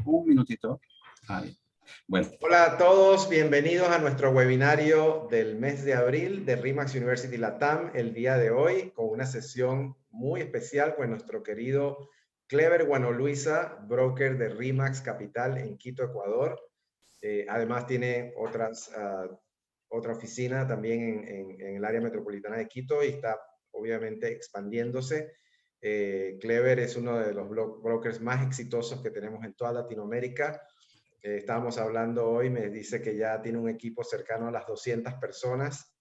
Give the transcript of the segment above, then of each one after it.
Un minutito. Ahí. Bueno. Hola a todos, bienvenidos a nuestro webinario del mes de abril de RE/MAX University Latam, el día de hoy con una sesión muy especial con nuestro querido Clever Guanoluisa, broker de RE/MAX Capital en Quito, Ecuador. Además tiene otra oficina también en el área metropolitana de Quito y está obviamente expandiéndose. Clever es uno de los brokers más exitosos que tenemos en toda Latinoamérica. Estábamos hablando hoy, me dice que ya tiene un equipo cercano a las 200 personas.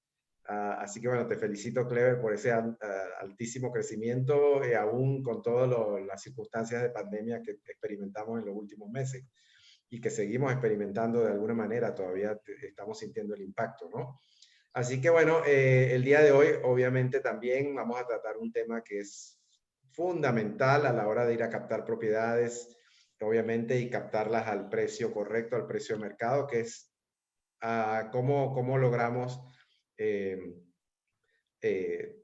Así que bueno, te felicito, Clever, por ese altísimo crecimiento, aún con todas las circunstancias de pandemia que experimentamos en los últimos meses y que seguimos experimentando de alguna manera, todavía estamos sintiendo el impacto, ¿no? Así que bueno, el día de hoy obviamente también vamos a tratar un tema que es fundamental a la hora de ir a captar propiedades, obviamente, y captarlas al precio correcto, al precio de mercado, que es cómo logramos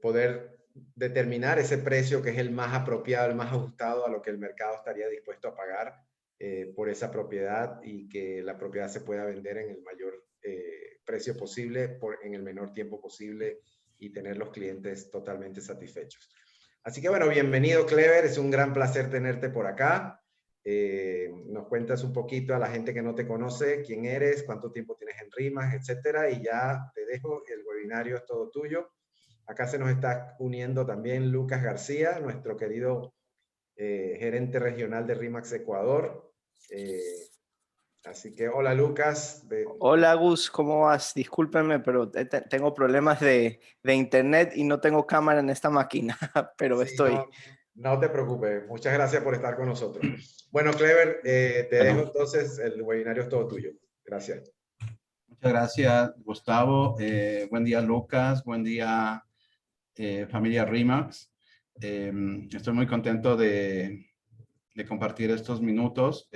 poder determinar ese precio que es el más apropiado, el más ajustado a lo que el mercado estaría dispuesto a pagar por esa propiedad y que la propiedad se pueda vender en el mayor precio posible, en el menor tiempo posible y tener los clientes totalmente satisfechos. Así que bueno, bienvenido, Clever, es un gran placer tenerte por acá. Nos cuentas un poquito a la gente que no te conoce, quién eres, cuánto tiempo tienes en RE/MAX, etcétera, y ya te dejo, el webinario es todo tuyo. Acá se nos está uniendo también Lucas García, nuestro querido gerente regional de RE/MAX Ecuador. Así que hola, Lucas. Hola, Gus, ¿cómo vas? Discúlpenme, pero tengo problemas de internet y no tengo cámara en esta máquina, pero Sí, estoy. no te preocupes. Muchas gracias por estar con nosotros. Bueno, Clever, te dejo entonces, el webinario es todo tuyo. Gracias. Muchas gracias, Gustavo. Buen día, Lucas. Buen día, familia RE/MAX. Estoy muy contento de compartir estos minutos.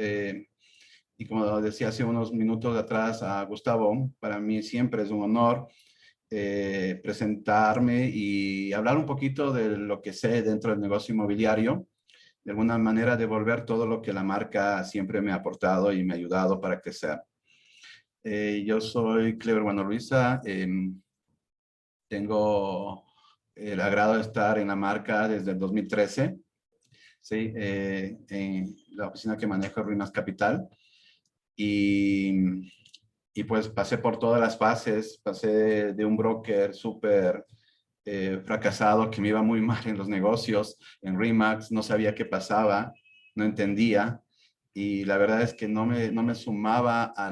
Y como decía hace unos minutos atrás a Gustavo, para mí siempre es un honor presentarme y hablar un poquito de lo que sé dentro del negocio inmobiliario. De alguna manera devolver todo lo que la marca siempre me ha aportado y me ha ayudado para crecer. Yo soy Clever Guanoluisa. Tengo el agrado de estar en la marca desde el 2013. ¿Sí? En la oficina que manejo RE/MAX Capital. Y pues pasé por todas las fases. Pasé de un broker súper fracasado que me iba muy mal en los negocios, en RE/MAX, no sabía qué pasaba, no entendía. Y la verdad es que no me sumaba a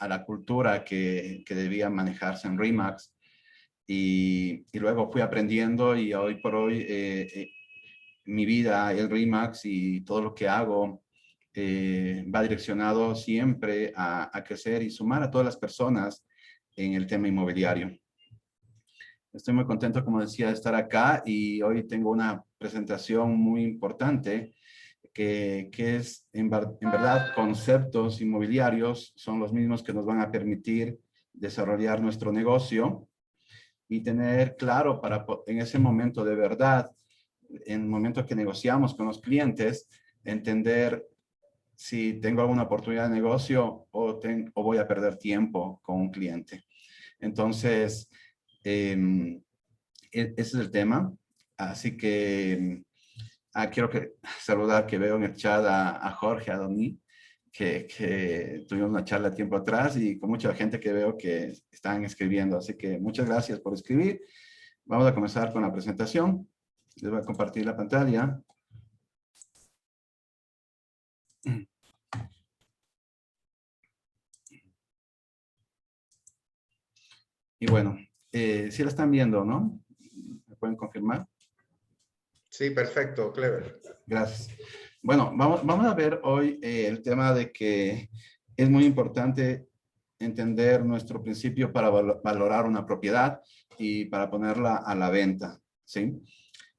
la cultura que debía manejarse en RE/MAX. Y luego fui aprendiendo y hoy por hoy mi vida, el RE/MAX y todo lo que hago va direccionado siempre a crecer y sumar a todas las personas en el tema inmobiliario. Estoy muy contento, como decía, de estar acá y hoy tengo una presentación muy importante que es, en verdad, conceptos inmobiliarios son los mismos que nos van a permitir desarrollar nuestro negocio y tener claro en ese momento de verdad, en el momento que negociamos con los clientes, entender si tengo alguna oportunidad de negocio o voy a perder tiempo con un cliente. Entonces, ese es el tema. Así que quiero saludar que veo en el chat a Jorge, a Doni, que tuvimos una charla tiempo atrás y con mucha gente que veo que están escribiendo. Así que muchas gracias por escribir. Vamos a comenzar con la presentación. Les voy a compartir la pantalla. Y bueno, sí la están viendo, ¿no? ¿Me pueden confirmar? Sí, perfecto, Clever. Gracias. Bueno, vamos a ver hoy el tema de que es muy importante entender nuestro principio para valorar una propiedad y para ponerla a la venta, ¿sí?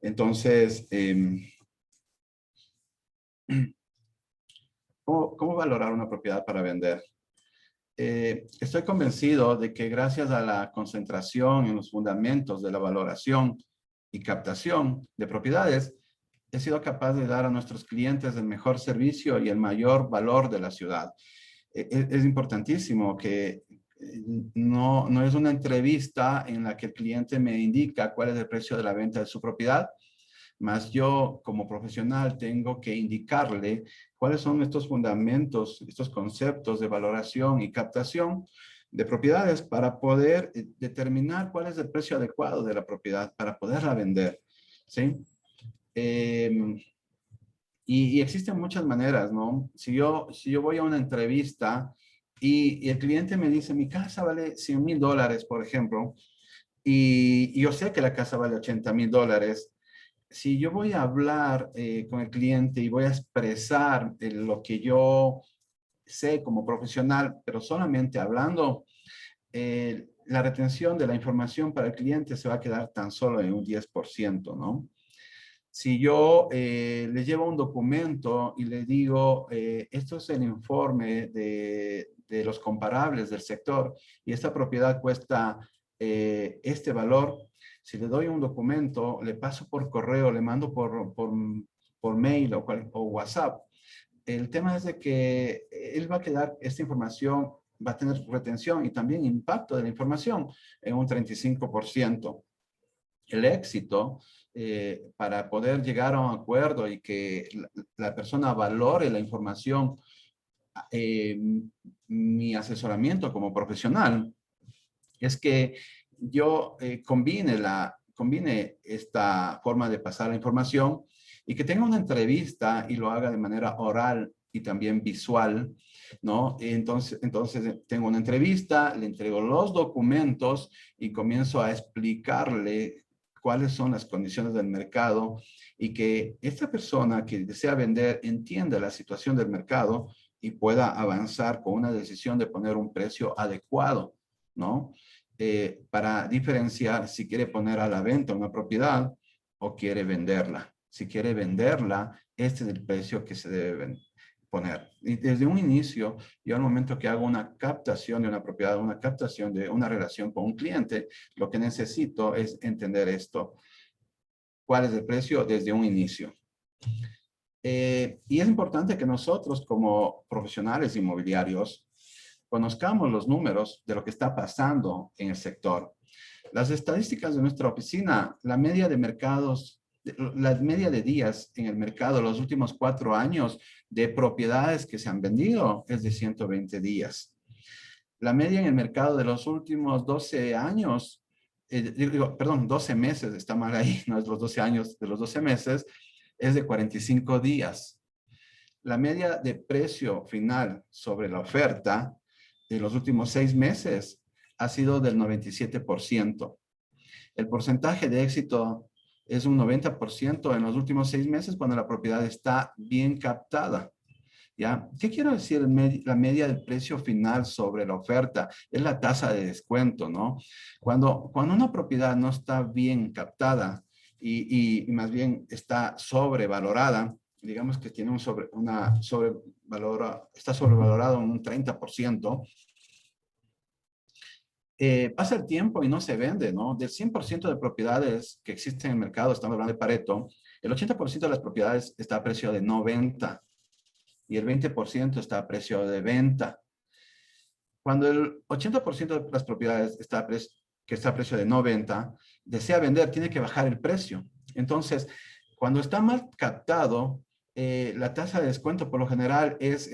Entonces, ¿cómo valorar una propiedad para vender? Estoy convencido de que gracias a la concentración en los fundamentos de la valoración y captación de propiedades, he sido capaz de dar a nuestros clientes el mejor servicio y el mayor valor de la ciudad. Es importantísimo que no es una entrevista en la que el cliente me indica cuál es el precio de la venta de su propiedad, más yo como profesional tengo que indicarle cuáles son estos fundamentos, estos conceptos de valoración y captación de propiedades para poder determinar cuál es el precio adecuado de la propiedad para poderla vender, ¿sí? Y existen muchas maneras, ¿no? Si yo voy a una entrevista y el cliente me dice, mi casa vale $100,000, por ejemplo, y yo sé que la casa vale $80,000, si yo voy a hablar con el cliente y voy a expresar lo que yo sé como profesional, pero solamente hablando, la retención de la información para el cliente se va a quedar tan solo en un 10%, ¿no? Si yo le llevo un documento y le digo, esto es el informe de los comparables del sector y esta propiedad cuesta este valor, si le doy un documento, le paso por correo, le mando por mail o WhatsApp, el tema es de que él va a quedar, esta información va a tener retención y también impacto de la información en un 35%. El éxito para poder llegar a un acuerdo y que la persona valore la información, eh, mi asesoramiento como profesional, es que yo combine esta forma de pasar la información y que tenga una entrevista y lo haga de manera oral y también visual, ¿no? Entonces tengo una entrevista, le entrego los documentos y comienzo a explicarle cuáles son las condiciones del mercado y que esta persona que desea vender entienda la situación del mercado y pueda avanzar con una decisión de poner un precio adecuado, ¿no? Para diferenciar si quiere poner a la venta una propiedad o quiere venderla. Si quiere venderla, este es el precio que se debe poner. Y desde un inicio, yo al momento que hago una captación de una propiedad, una captación de una relación con un cliente, lo que necesito es entender esto. ¿Cuál es el precio desde un inicio? Y es importante que nosotros como profesionales inmobiliarios conozcamos los números de lo que está pasando en el sector. Las estadísticas de nuestra oficina, la media de mercados, la media de días en el mercado los últimos 4 años de propiedades que se han vendido es de 120 días. La media en el mercado de los últimos 12 años, perdón, 12 meses, está mal ahí, no es los 12 años, de los 12 meses, es de 45 días. La media de precio final sobre la oferta de los últimos 6 meses ha sido del 97%. El porcentaje de éxito es un 90% en los últimos 6 meses cuando la propiedad está bien captada. ¿Ya? ¿Qué quiero decir? La media del precio final sobre la oferta es la tasa de descuento, ¿no? Cuando una propiedad no está bien captada y más bien está sobrevalorada, digamos que tiene está sobrevalorado en un 30%, pasa el tiempo y no se vende, ¿no? Del 100% de propiedades que existen en el mercado, estamos hablando de Pareto, el 80% de las propiedades está a precio de no venta y el 20% está a precio de venta. Cuando el 80% de las propiedades que está a precio de no venta, desea vender, tiene que bajar el precio. Entonces, cuando está mal captado, la tasa de descuento por lo general es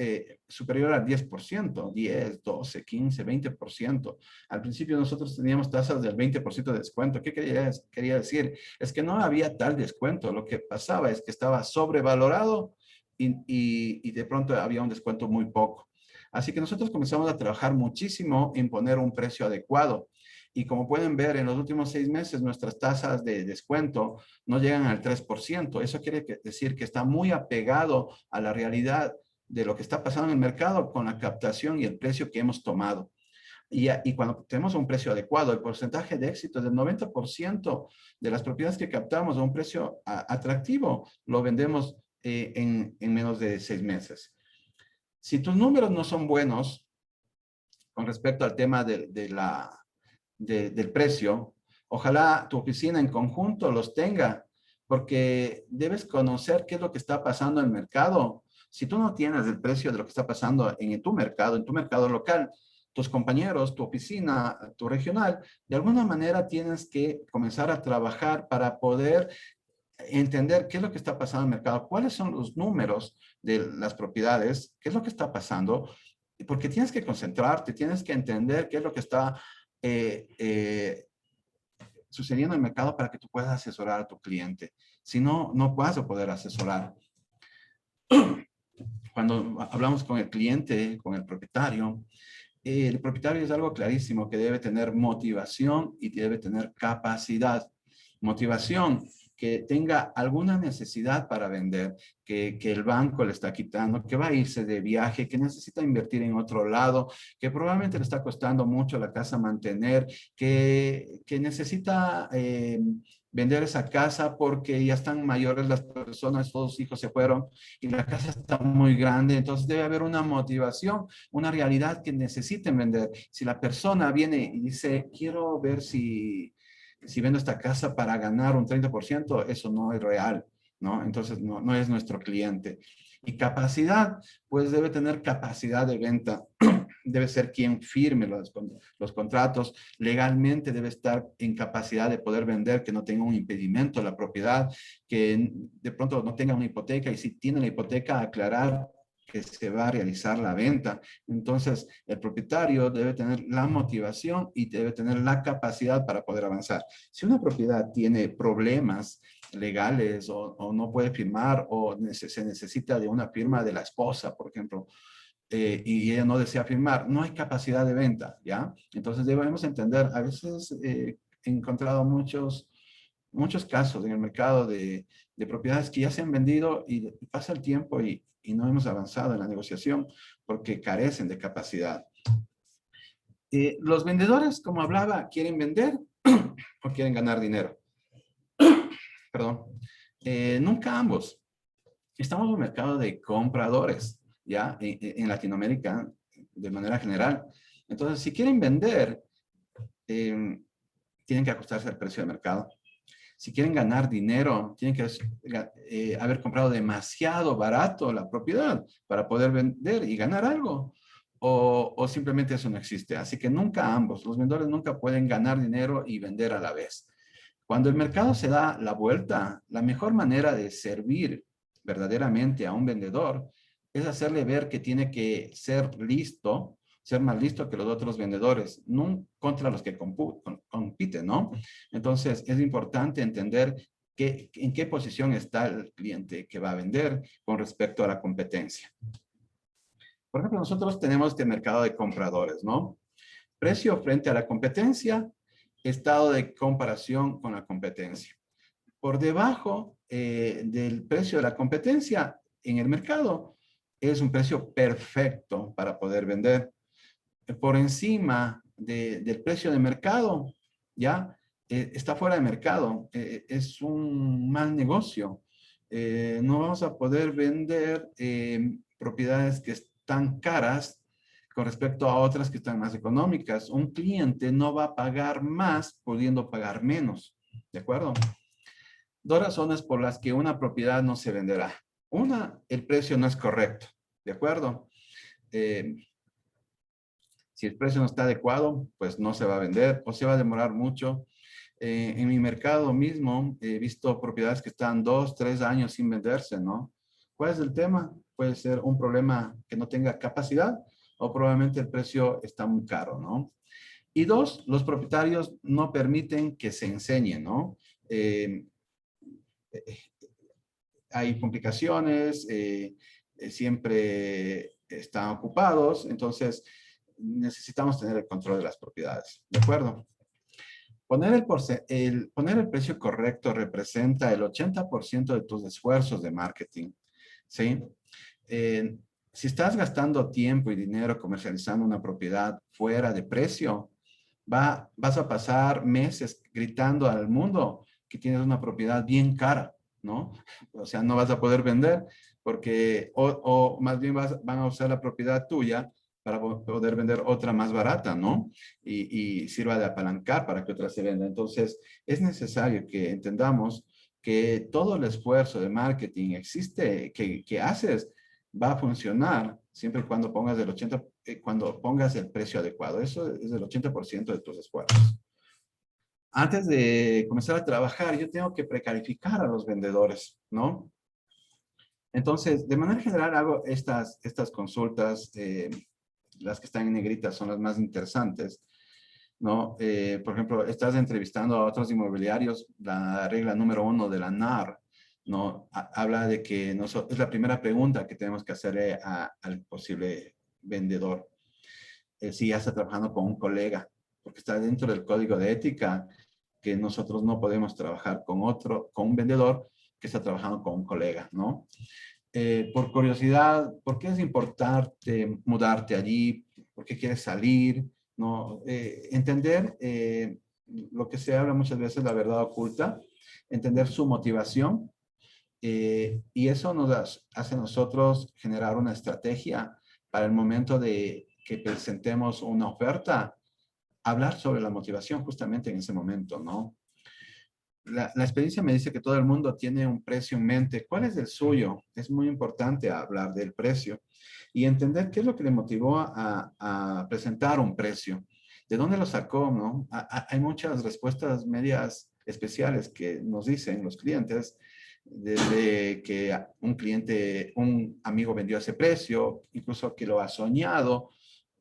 superior al 10%, 10, 12, 15, 20%. Al principio nosotros teníamos tasas del 20% de descuento. ¿Qué quería decir? Es que no había tal descuento. Lo que pasaba es que estaba sobrevalorado y de pronto había un descuento muy poco. Así que nosotros comenzamos a trabajar muchísimo en poner un precio adecuado. Y como pueden ver, en los últimos 6 meses nuestras tasas de descuento no llegan al 3%. Eso quiere decir que está muy apegado a la realidad de lo que está pasando en el mercado con la captación y el precio que hemos tomado. Y cuando tenemos un precio adecuado, el porcentaje de éxito es del 90% de las propiedades que captamos a un precio atractivo, lo vendemos en menos de 6 meses. Si tus números no son buenos con respecto al tema del precio, ojalá tu oficina en conjunto los tenga, porque debes conocer qué es lo que está pasando en el mercado. Si tú no tienes el precio de lo que está pasando en tu mercado local, tus compañeros, tu oficina, tu regional, de alguna manera tienes que comenzar a trabajar para poder entender qué es lo que está pasando en el mercado, cuáles son los números de las propiedades, qué es lo que está pasando, porque tienes que concentrarte, tienes que entender qué es lo que está sucediendo en el mercado para que tú puedas asesorar a tu cliente. Si no, no vas a poder asesorar. Cuando hablamos con el cliente, con el propietario es algo clarísimo, que debe tener motivación y debe tener capacidad. Motivación, que tenga alguna necesidad para vender, que el banco le está quitando, que va a irse de viaje, que necesita invertir en otro lado, que probablemente le está costando mucho la casa mantener, que necesita vender esa casa porque ya están mayores las personas, todos los hijos se fueron y la casa está muy grande, entonces debe haber una motivación, una realidad que necesiten vender. Si la persona viene y dice, quiero ver si vendo esta casa para ganar un 30%, eso no es real, ¿no? Entonces no es nuestro cliente. Y capacidad, pues debe tener capacidad de venta. Debe ser quien firme los contratos. Legalmente debe estar en capacidad de poder vender, que no tenga un impedimento a la propiedad, que de pronto no tenga una hipoteca y si tiene la hipoteca, aclarar que se va a realizar la venta. Entonces, el propietario debe tener la motivación y debe tener la capacidad para poder avanzar. Si una propiedad tiene problemas legales o no puede firmar o se necesita de una firma de la esposa, por ejemplo, y ella no desea firmar, no hay capacidad de venta, ¿ya? Entonces debemos entender, a veces he encontrado muchos casos en el mercado de propiedades que ya se han vendido y pasa el tiempo y no hemos avanzado en la negociación porque carecen de capacidad. Los vendedores, como hablaba, quieren vender o quieren ganar dinero. Perdón. Nunca ambos. Estamos en un mercado de compradores, ¿ya? En Latinoamérica, de manera general. Entonces, si quieren vender, tienen que ajustarse al precio de mercado. Si quieren ganar dinero, tienen que haber comprado demasiado barato la propiedad para poder vender y ganar algo. O simplemente eso no existe. Así que nunca ambos. Los vendedores nunca pueden ganar dinero y vender a la vez. Cuando el mercado se da la vuelta, la mejor manera de servir verdaderamente a un vendedor es hacerle ver que tiene que ser listo, ser más listo que los otros vendedores, no contra los que compiten, ¿no? Entonces, es importante entender en qué posición está el cliente que va a vender con respecto a la competencia. Por ejemplo, nosotros tenemos este mercado de compradores, ¿no? Precio frente a la competencia, estado de comparación con la competencia. Por debajo del precio de la competencia en el mercado es un precio perfecto para poder vender. Por encima del precio de mercado, ya está fuera de mercado. Es un mal negocio. No vamos a poder vender propiedades que están caras con respecto a otras que están más económicas. Un cliente no va a pagar más pudiendo pagar menos. ¿De acuerdo? Dos razones por las que una propiedad no se venderá. Una, el precio no es correcto. ¿De acuerdo? Si el precio no está adecuado, pues no se va a vender o se va a demorar mucho. En mi mercado mismo he visto propiedades que están 2, 3 años sin venderse, ¿no? ¿Cuál es el tema? Puede ser un problema que no tenga capacidad o probablemente el precio está muy caro, ¿no? Y dos, los propietarios no permiten que se enseñe, ¿no? Hay complicaciones, siempre están ocupados, entonces necesitamos tener el control de las propiedades, ¿de acuerdo? Poner el precio correcto representa el 80% de tus esfuerzos de marketing, ¿sí? Si estás gastando tiempo y dinero comercializando una propiedad fuera de precio, vas a pasar meses gritando al mundo que tienes una propiedad bien cara, ¿no? O sea, no vas a poder vender porque, o más bien van a usar la propiedad tuya para poder vender otra más barata, ¿no? Y sirva de apalancar para que otra se venda. Entonces, es necesario que entendamos que todo el esfuerzo de marketing que haces va a funcionar siempre y cuando pongas cuando pongas el precio adecuado. Eso es el 80% de tus esfuerzos. Antes de comenzar a trabajar, yo tengo que precalificar a los vendedores, ¿no? Entonces, de manera general hago estas consultas, las que están en negrita son las más interesantes, ¿no? Por ejemplo, estás entrevistando a otros inmobiliarios, la regla número 1 de la NAR, ¿no? Habla de que es la primera pregunta que tenemos que hacerle al posible vendedor. Si ya está trabajando con un colega, porque está dentro del código de ética que nosotros no podemos trabajar con un vendedor que está trabajando con un colega, ¿no? Por curiosidad, ¿por qué es importante mudarte allí? ¿Por qué quieres salir? ¿No? Entender lo que se habla muchas veces, la verdad oculta, entender su motivación, y eso nos hace a nosotros generar una estrategia para el momento de que presentemos una oferta, hablar sobre la motivación justamente en ese momento, ¿no? La experiencia me dice que todo el mundo tiene un precio en mente. ¿Cuál es el suyo? Es muy importante hablar del precio y entender qué es lo que le motivó a presentar un precio. ¿De dónde lo sacó, no? Hay muchas respuestas medias especiales que nos dicen los clientes, desde que un amigo vendió ese precio, incluso que lo ha soñado,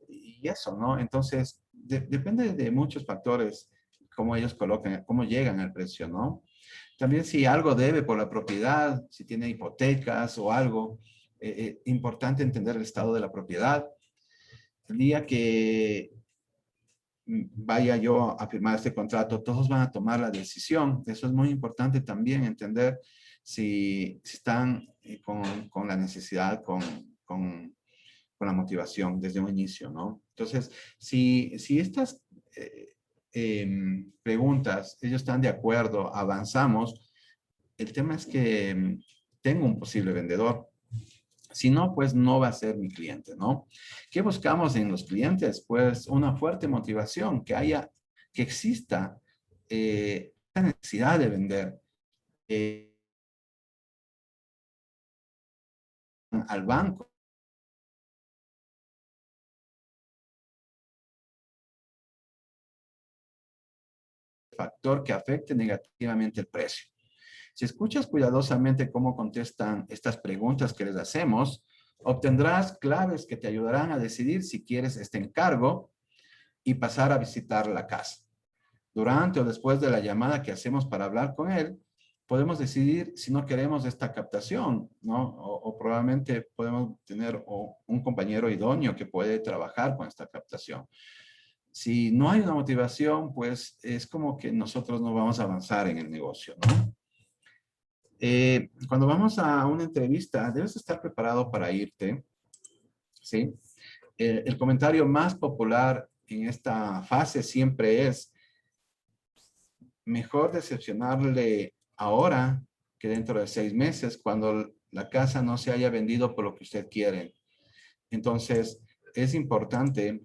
y eso, ¿no? Entonces, depende de muchos factores cómo ellos colocan, cómo llegan al precio, ¿no? También si algo debe por la propiedad, si tiene hipotecas o algo, importante entender el estado de la propiedad. El día que vaya yo a firmar este contrato, todos van a tomar la decisión. Eso es muy importante también, entender si están con la necesidad, con la motivación desde un inicio, ¿no? Entonces, si estas preguntas, ellos están de acuerdo, avanzamos, el tema es que tengo un posible vendedor. Si no, pues no va a ser mi cliente, ¿no? ¿Qué buscamos en los clientes? Pues una fuerte motivación, que exista la necesidad de vender. Al banco. Factor que afecte negativamente el precio. Si escuchas cuidadosamente cómo contestan estas preguntas que les hacemos, obtendrás claves que te ayudarán a decidir si quieres este encargo y pasar a visitar la casa. Durante o después de la llamada que hacemos para hablar con él, podemos decidir si no queremos esta captación, ¿no? O probablemente podemos tener un compañero idóneo que puede trabajar con esta captación. Si no hay una motivación, pues es como que nosotros no vamos a avanzar en el negocio, ¿no? Cuando vamos a una entrevista, debes estar preparado para irte, ¿sí? El comentario más popular en esta fase siempre es: mejor decepcionarle ahora que dentro de 6 meses, cuando la casa no se haya vendido por lo que usted quiere. Entonces, es importante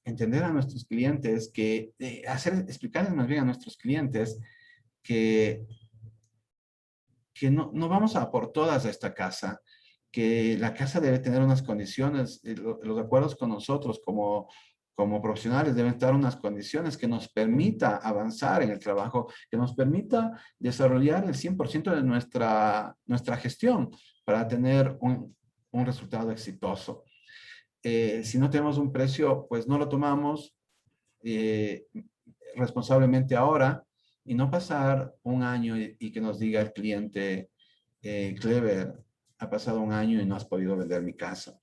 entender a nuestros clientes explicarles más bien a nuestros clientes que no vamos a por todas a esta casa, que la casa debe tener unas condiciones, los acuerdos con nosotros como profesionales deben estar unas condiciones que nos permita avanzar en el trabajo, que nos permita desarrollar el 100% de nuestra gestión para tener un resultado exitoso. Si no tenemos un precio, pues no lo tomamos responsablemente ahora, y no pasar un año y que nos diga el cliente, Clever, ha pasado un año y no has podido vender mi casa.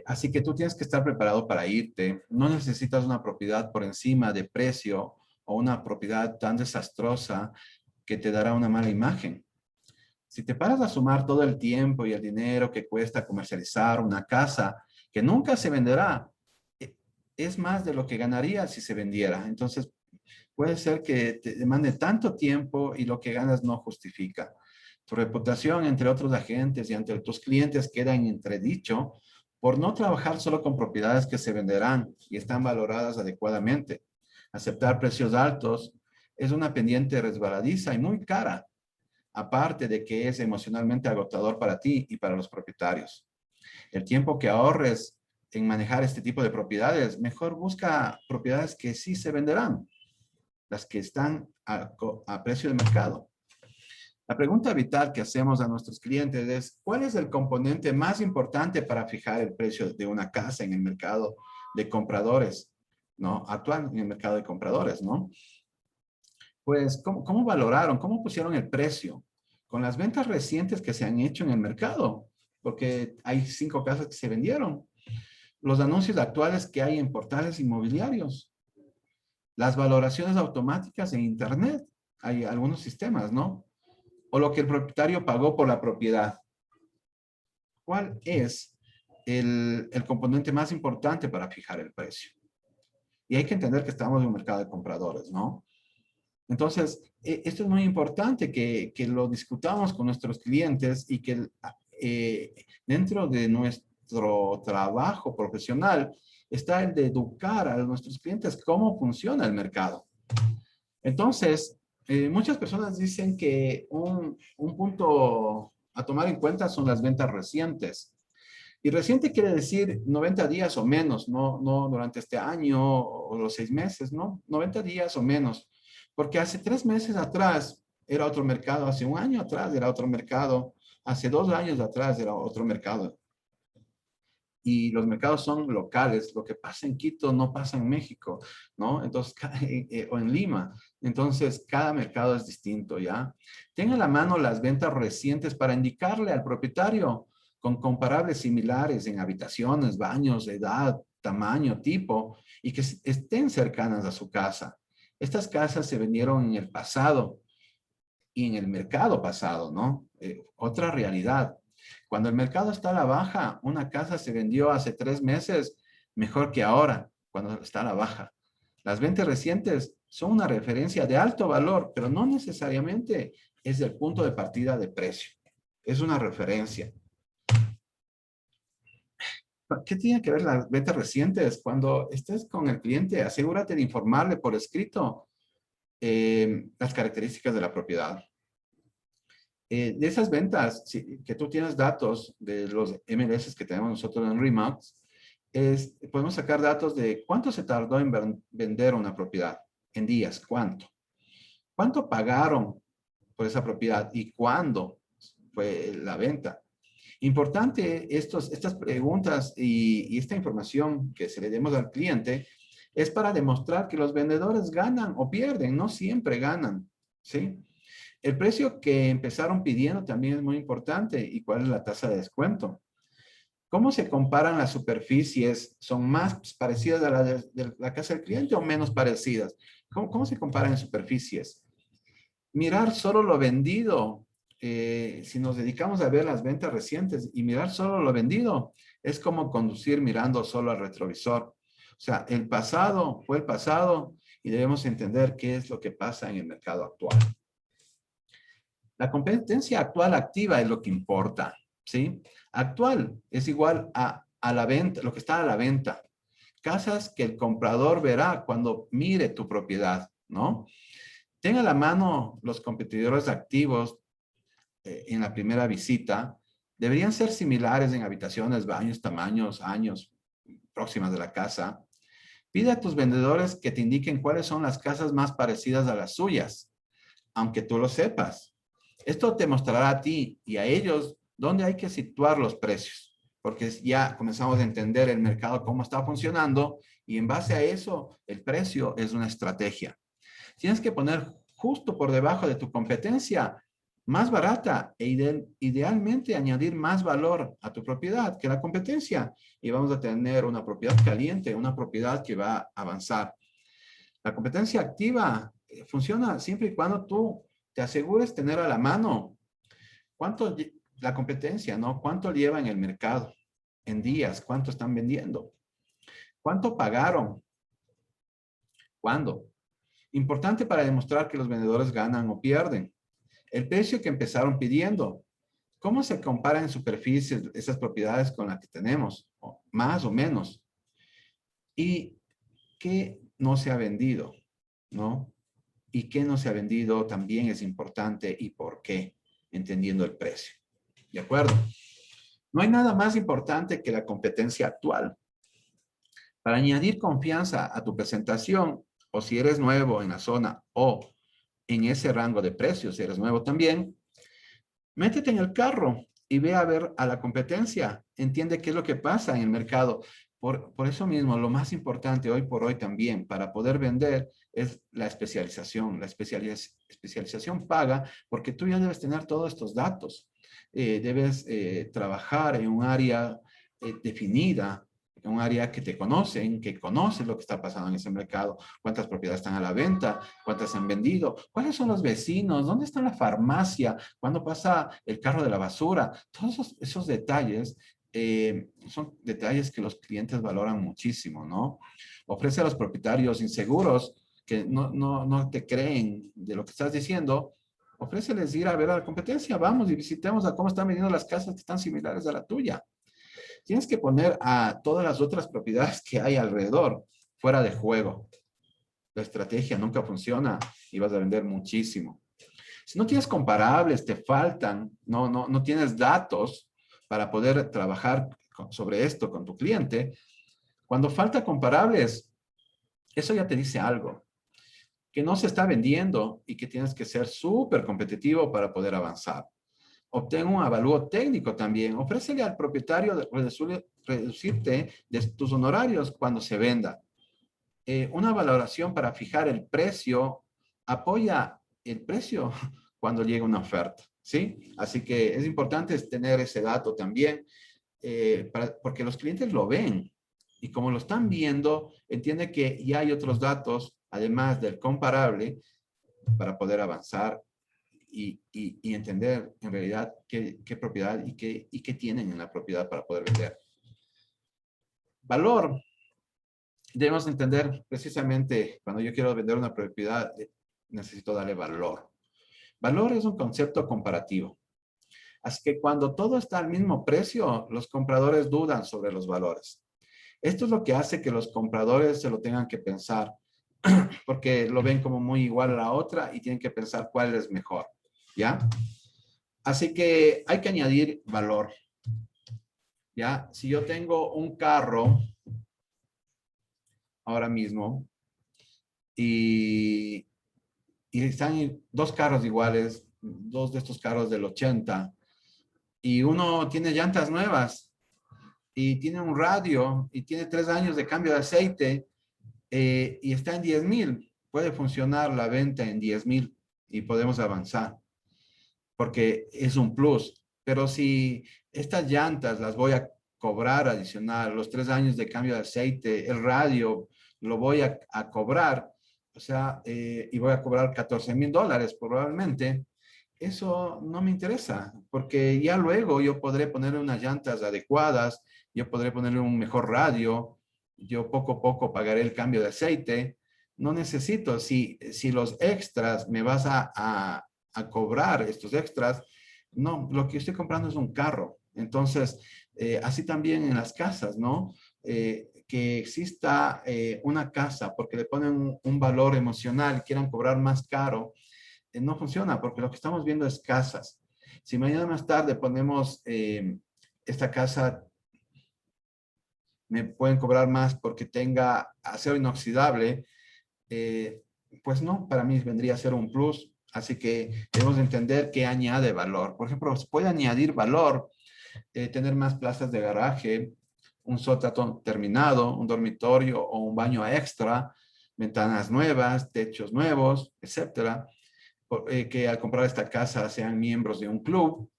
Así que tú tienes que estar preparado para irte. No necesitas una propiedad por encima de precio o una propiedad tan desastrosa que te dará una mala imagen. Si te paras a sumar todo el tiempo y el dinero que cuesta comercializar una casa que nunca se venderá, es más de lo que ganaría si se vendiera. Entonces, puede ser que te demande tanto tiempo y lo que ganas no justifica. Tu reputación entre otros agentes y ante tus clientes queda en entredicho por no trabajar solo con propiedades que se venderán y están valoradas adecuadamente. Aceptar precios altos es una pendiente resbaladiza y muy cara, aparte de que es emocionalmente agotador para ti y para los propietarios. El tiempo que ahorres en manejar este tipo de propiedades, mejor busca propiedades que sí se venderán, las que están a precio de mercado. La pregunta vital que hacemos a nuestros clientes es, ¿cuál es el componente más importante para fijar el precio de una casa en el mercado de compradores, ¿no? Actual en el mercado de compradores, ¿no? Pues, ¿cómo valoraron? ¿Cómo pusieron el precio? Con las ventas recientes que se han hecho en el mercado, porque hay 5 casas que se vendieron. Los anuncios actuales que hay en portales inmobiliarios. Las valoraciones automáticas en Internet. Hay algunos sistemas, ¿no? O lo que el propietario pagó por la propiedad. ¿Cuál es el componente más importante para fijar el precio? Y hay que entender que estamos en un mercado de compradores, ¿no? Entonces, esto es muy importante que lo discutamos con nuestros clientes y que dentro de nuestro trabajo profesional está el de educar a nuestros clientes cómo funciona el mercado. Entonces, muchas personas dicen que un punto a tomar en cuenta son las ventas recientes. Y reciente quiere decir 90 días o menos, no durante este año o los 6 meses, ¿no? 90 días o menos. Porque hace 3 meses atrás era otro mercado, hace un año atrás era otro mercado, hace 2 años atrás era otro mercado. Y los mercados son locales, lo que pasa en Quito no pasa en México, ¿no? Entonces, o en Lima. Entonces, cada mercado es distinto, ¿ya? Tenga a la mano las ventas recientes para indicarle al propietario con comparables similares en habitaciones, baños, edad, tamaño, tipo, y que estén cercanas a su casa. Estas casas se vendieron en el pasado y en el mercado pasado, ¿no? Otra realidad. Cuando el mercado está a la baja, una casa se vendió hace 3 meses mejor que ahora, cuando está a la baja. Las ventas recientes son una referencia de alto valor, pero no necesariamente es el punto de partida de precio. Es una referencia. ¿Qué tiene que ver las ventas recientes? Cuando estés con el cliente, asegúrate de informarle por escrito las características de la propiedad. De esas ventas, que tú tienes datos de los MLS que tenemos nosotros en RE/MAX, podemos sacar datos de cuánto se tardó en vender una propiedad, en días, cuánto pagaron por esa propiedad y cuándo fue la venta. Importante estas preguntas y esta información que se le demos al cliente es para demostrar que los vendedores ganan o pierden, no siempre ganan, ¿sí? El precio que empezaron pidiendo también es muy importante y cuál es la tasa de descuento. ¿Cómo se comparan las superficies? ¿Son más parecidas a las de la casa del cliente o menos parecidas? ¿Cómo se comparan en superficies? Mirar solo lo vendido. Si nos dedicamos a ver las ventas recientes y mirar solo lo vendido, es como conducir mirando solo al retrovisor. O sea, el pasado fue el pasado y debemos entender qué es lo que pasa en el mercado actual. La competencia actual activa es lo que importa, ¿sí? Actual es igual a la venta, lo que está a la venta. Casas que el comprador verá cuando mire tu propiedad, ¿no? Tenga a la mano los competidores activos en la primera visita. Deberían ser similares en habitaciones, baños, tamaños, años próximas de la casa. Pide a tus vendedores que te indiquen cuáles son las casas más parecidas a las suyas, aunque tú lo sepas. Esto te mostrará a ti y a ellos dónde hay que situar los precios, porque ya comenzamos a entender el mercado, cómo está funcionando, y en base a eso, el precio es una estrategia. Tienes que poner justo por debajo de tu competencia, más barata e idealmente añadir más valor a tu propiedad que la competencia. Y vamos a tener una propiedad caliente, una propiedad que va a avanzar. La competencia activa funciona siempre y cuando tú te asegures tener a la mano cuánto la competencia, ¿no? ¿Cuánto lleva en el mercado? En días, ¿cuánto están vendiendo? ¿Cuánto pagaron? ¿Cuándo? Importante para demostrar que los vendedores ganan o pierden. El precio que empezaron pidiendo. ¿Cómo se comparan en superficies esas propiedades con las que tenemos? Más o menos. ¿Y qué no se ha vendido? ¿no? Y qué no se ha vendido también es importante y por qué, entendiendo el precio. ¿De acuerdo? No hay nada más importante que la competencia actual. Para añadir confianza a tu presentación, o si eres nuevo en la zona o en ese rango de precios, si eres nuevo también, métete en el carro y ve a ver a la competencia. Entiende qué es lo que pasa en el mercado. Por eso mismo, lo más importante hoy por hoy también para poder vender es la especialización. La especialización paga porque tú ya debes tener todos estos datos. Debes trabajar en un área definida, en un área que te conocen, que conoces lo que está pasando en ese mercado, cuántas propiedades están a la venta, cuántas se han vendido, cuáles son los vecinos, dónde está la farmacia, cuándo pasa el carro de la basura. Todos esos detalles son detalles que los clientes valoran muchísimo, ¿no? Ofrece a los propietarios inseguros que no te creen de lo que estás diciendo, ofréceles ir a ver a la competencia, vamos y visitemos a cómo están vendiendo las casas que están similares a la tuya. Tienes que poner a todas las otras propiedades que hay alrededor fuera de juego. La estrategia nunca funciona y vas a vender muchísimo. Si no tienes comparables, te faltan, no tienes datos para poder trabajar sobre esto con tu cliente, cuando falta comparables, eso ya te dice algo, que no se está vendiendo y que tienes que ser súper competitivo para poder avanzar. Obtén un avalúo técnico también. Ofrécele al propietario reducirte de tus honorarios cuando se venda. Una valoración para fijar el precio apoya el precio cuando llega una oferta, ¿sí? Así que es importante tener ese dato también, porque los clientes lo ven y como lo están viendo, entiende que ya hay otros datos, además del comparable, para poder avanzar y entender en realidad qué propiedad y qué tienen en la propiedad para poder vender. Valor. Debemos entender precisamente cuando yo quiero vender una propiedad, necesito darle valor. Valor es un concepto comparativo. Así que cuando todo está al mismo precio, los compradores dudan sobre los valores. Esto es lo que hace que los compradores se lo tengan que pensar, porque lo ven como muy igual a la otra y tienen que pensar cuál es mejor, ¿ya? Así que hay que añadir valor, ¿ya? Si yo tengo un carro ahora mismo y están dos carros iguales, dos de estos carros del 80, y uno tiene llantas nuevas y tiene un radio y tiene 3 años de cambio de aceite y está en 10,000. Puede funcionar la venta en 10,000 y podemos avanzar porque es un plus. Pero si estas llantas las voy a cobrar adicional, los 3 años de cambio de aceite, el radio lo voy a cobrar, o sea, y voy a cobrar $14,000 probablemente, eso no me interesa, porque ya luego yo podré ponerle unas llantas adecuadas, yo podré ponerle un mejor radio, yo poco a poco pagaré el cambio de aceite. No necesito, si los extras me vas a cobrar estos extras, no, lo que estoy comprando es un carro. Entonces, así también en las casas, ¿no? Que exista una casa porque le ponen un valor emocional, quieran cobrar más caro, no funciona porque lo que estamos viendo es casas. Si mañana más tarde ponemos esta casa, me pueden cobrar más porque tenga acero inoxidable, pues no, para mí vendría a ser un plus. Así que debemos entender qué añade valor. Por ejemplo, se puede añadir valor, tener más plazas de garaje, un sótano terminado, un dormitorio o un baño extra, ventanas nuevas, techos nuevos, etcétera. Que al comprar esta casa sean miembros de un club,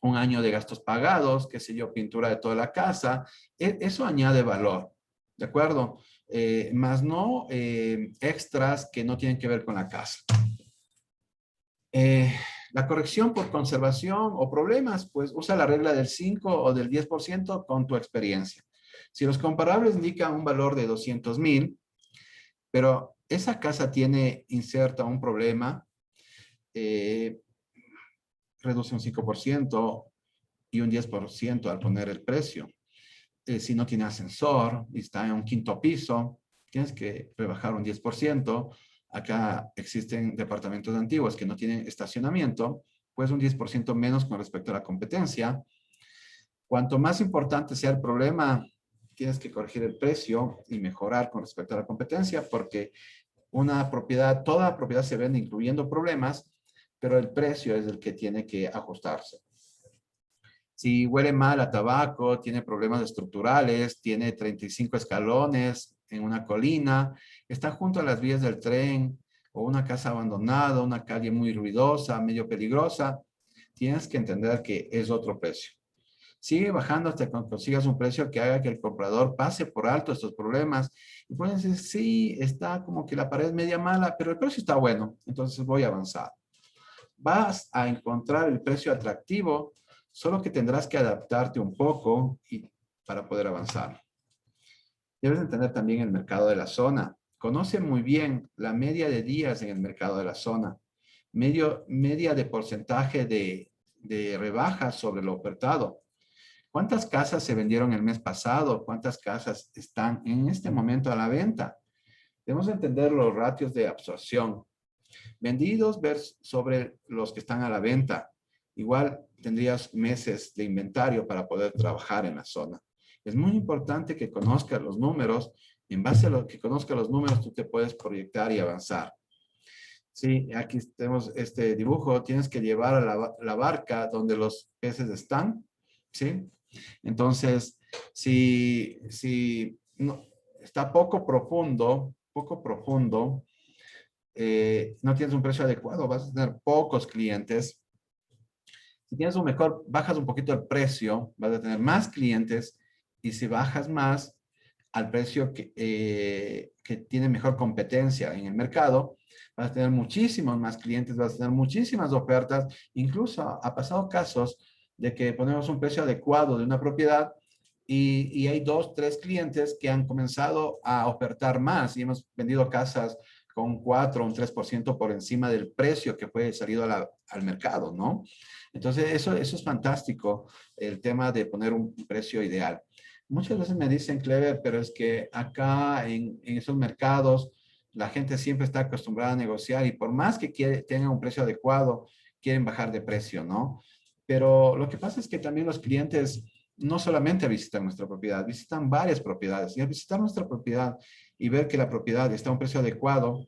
un año de gastos pagados, qué sé yo, pintura de toda la casa, eso añade valor, ¿de acuerdo? Más no extras que no tienen que ver con la casa. La corrección por conservación o problemas, pues usa la regla del 5 o del 10% con tu experiencia. Si los comparables indican un valor de 200,000, pero esa casa tiene inserta un problema, reduce un 5% y un 10% al poner el precio. Si no tiene ascensor y está en un 5.º piso, tienes que rebajar un 10%. Acá existen departamentos antiguos que no tienen estacionamiento, pues un 10% menos con respecto a la competencia. Cuanto más importante sea el problema, tienes que corregir el precio y mejorar con respecto a la competencia, porque una propiedad, toda propiedad se vende incluyendo problemas, pero el precio es el que tiene que ajustarse. Si huele mal a tabaco, tiene problemas estructurales, tiene 35 escalones en una colina, está junto a las vías del tren o una casa abandonada, una calle muy ruidosa, medio peligrosa, tienes que entender que es otro precio. Sigue bajando hasta que consigas un precio que haga que el comprador pase por alto estos problemas. Y pueden decir, sí, está como que la pared media mala, pero el precio está bueno, entonces voy a avanzar. Vas a encontrar el precio atractivo, solo que tendrás que adaptarte un poco para poder avanzar. Debes entender también el mercado de la zona. Conoce muy bien la media de días en el mercado de la zona, media de porcentaje de rebaja sobre lo ofertado. ¿Cuántas casas se vendieron el mes pasado? ¿Cuántas casas están en este momento a la venta? Debemos entender los ratios de absorción. Vendidos sobre los que están a la venta. Igual tendrías meses de inventario para poder trabajar en la zona. Es muy importante que conozcas los números. En base a lo que conozcas los números, tú te puedes proyectar y avanzar. Sí, aquí tenemos este dibujo. Tienes que llevar a la barca donde los peces están. ¿Sí? Entonces, si no, está poco profundo, no tienes un precio adecuado, vas a tener pocos clientes. Si tienes un mejor, bajas un poquito el precio, vas a tener más clientes, y si bajas más al precio que tiene mejor competencia en el mercado, vas a tener muchísimos más clientes, vas a tener muchísimas ofertas. Incluso ha pasado casos de que ponemos un precio adecuado de una propiedad y hay 2, 3 clientes que han comenzado a ofertar más y hemos vendido casas con un 4 o un 3% por encima del precio que fue salido al mercado, ¿no? Entonces, eso es fantástico, el tema de poner un precio ideal. Muchas veces me dicen, Clever, pero es que acá en esos mercados la gente siempre está acostumbrada a negociar y por más que tenga un precio adecuado, quieren bajar de precio, ¿no? Pero lo que pasa es que también los clientes no solamente visitan nuestra propiedad, visitan varias propiedades. Y al visitar nuestra propiedad y ver que la propiedad está a un precio adecuado,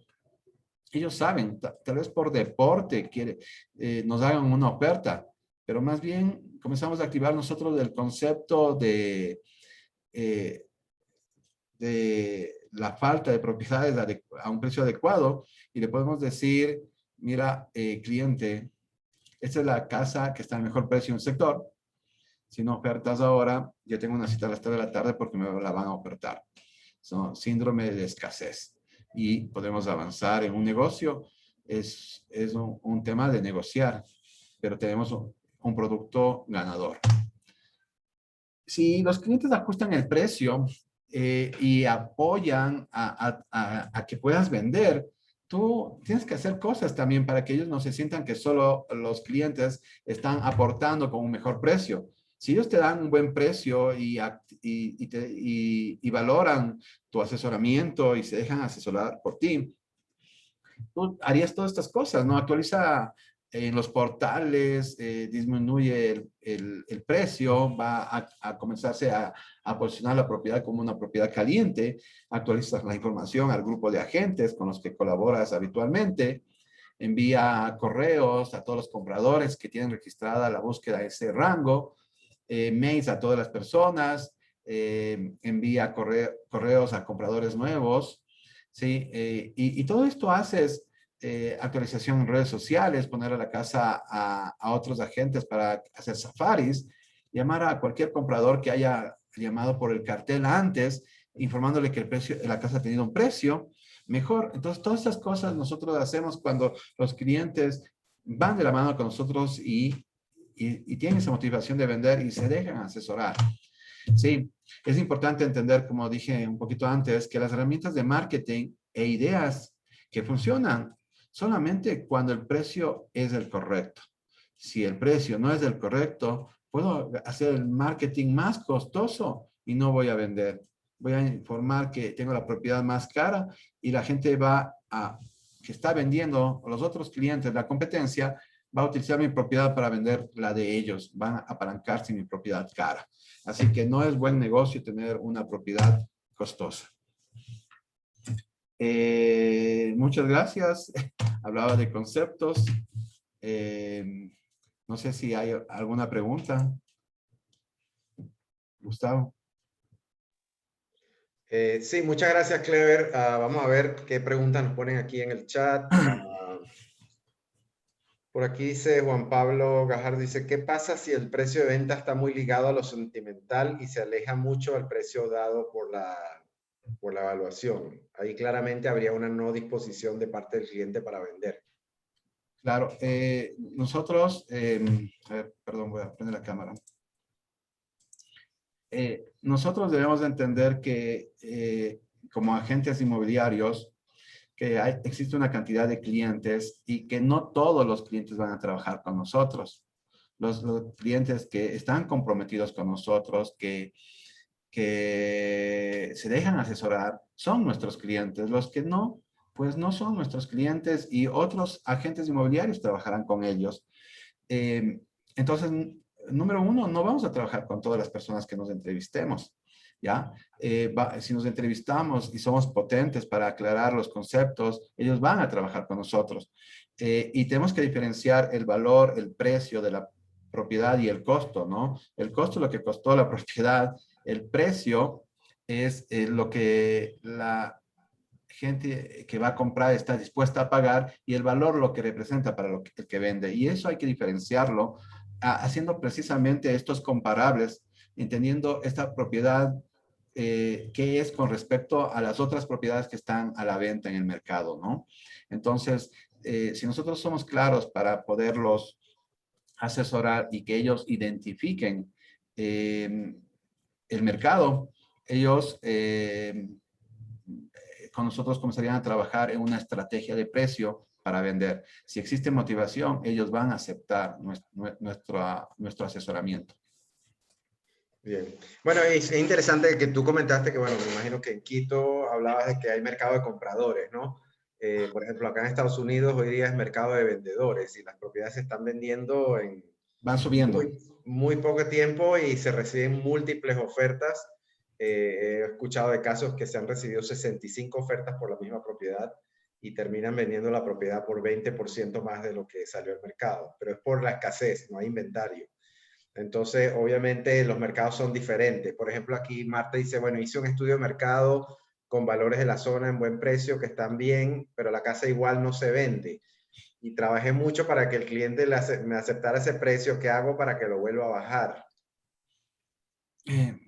ellos saben, tal vez por deporte nos hagan una oferta, pero más bien comenzamos a activar nosotros el concepto de la falta de propiedades a un precio adecuado y le podemos decir, mira, cliente, esta es la casa que está al mejor precio en el sector. Si no ofertas ahora, yo tengo una cita a las 3 de la tarde porque me la van a ofertar. Síndrome de escasez. Y podemos avanzar en un negocio. Es un tema de negociar, pero tenemos un producto ganador. Si los clientes ajustan el precio y apoyan a que puedas vender, tú tienes que hacer cosas también para que ellos no se sientan que solo los clientes están aportando con un mejor precio. Si ellos te dan un buen precio y valoran tu asesoramiento y se dejan asesorar por ti, tú harías todas estas cosas, ¿no? Actualiza en los portales, disminuye el precio, va a comenzarse a posicionar la propiedad como una propiedad caliente, actualizas la información al grupo de agentes con los que colaboras habitualmente, envía correos a todos los compradores que tienen registrada la búsqueda de ese rango, mails a todas las personas, envía correos a compradores nuevos, ¿sí? Y todo esto haces actualización en redes sociales, poner a la casa a otros agentes para hacer safaris, llamar a cualquier comprador que haya llamado por el cartel antes, informándole que el precio, la casa ha tenido un precio mejor. Entonces, todas estas cosas nosotros hacemos cuando los clientes van de la mano con nosotros y tienen esa motivación de vender y se dejan asesorar. Sí, es importante entender, como dije un poquito antes, que las herramientas de marketing e ideas que funcionan solamente cuando el precio es el correcto. Si el precio no es el correcto, puedo hacer el marketing más costoso y no voy a vender. voy a informar que tengo la propiedad más cara y la gente que está vendiendo, los otros clientes, la competencia, va a utilizar mi propiedad para vender la de ellos, van a apalancarse en mi propiedad cara. Así que no es buen negocio tener una propiedad costosa. Muchas gracias. Hablaba de conceptos. No sé si hay alguna pregunta. Gustavo. Sí, muchas gracias, Clever. Vamos a ver qué preguntas nos ponen aquí en el chat. Por aquí dice Juan Pablo Gajardo, dice, ¿qué pasa si el precio de venta está muy ligado a lo sentimental y se aleja mucho del precio dado por la evaluación? Ahí claramente habría una no disposición de parte del cliente para vender. Claro, nosotros, a ver, perdón, voy a prender la cámara. Nosotros debemos de entender que como agentes inmobiliarios, que existe una cantidad de clientes y que no todos los clientes van a trabajar con nosotros. Los clientes que están comprometidos con nosotros, que se dejan asesorar, son nuestros clientes. Los que no, pues no son nuestros clientes y otros agentes inmobiliarios trabajarán con ellos. Entonces, número uno, no vamos a trabajar con todas las personas que nos entrevistemos, ¿ya? Si nos entrevistamos y somos potentes para aclarar los conceptos, ellos van a trabajar con nosotros. Y tenemos que diferenciar el valor, el precio de la propiedad y el costo, ¿no? El costo es lo que costó la propiedad, el precio es lo que la gente que va a comprar está dispuesta a pagar y el valor lo que representa para el que vende. Y eso hay que diferenciarlo haciendo precisamente estos comparables, entendiendo esta propiedad qué es con respecto a las otras propiedades que están a la venta en el mercado, ¿no? Entonces, si nosotros somos claros para poderlos asesorar y que ellos identifiquen el mercado, ellos con nosotros comenzarían a trabajar en una estrategia de precio para vender. Si existe motivación, ellos van a aceptar nuestro asesoramiento. Bien. Bueno, es interesante que tú comentaste que, bueno, me imagino que en Quito hablabas de que hay mercado de compradores, ¿no? Por ejemplo, acá en Estados Unidos hoy día es mercado de vendedores y las propiedades se están vendiendo en Van subiendo. muy poco tiempo y se reciben múltiples ofertas. He escuchado de casos que se han recibido 65 ofertas por la misma propiedad y terminan vendiendo la propiedad por 20% más de lo que salió al mercado, pero es por la escasez, no hay inventario. Entonces, obviamente, los mercados son diferentes. Por ejemplo, aquí Marta dice, bueno, hice un estudio de mercado con valores de la zona en buen precio que están bien, pero la casa igual no se vende. Y trabajé mucho para que el cliente me aceptara ese precio. ¿Qué hago para que lo vuelva a bajar?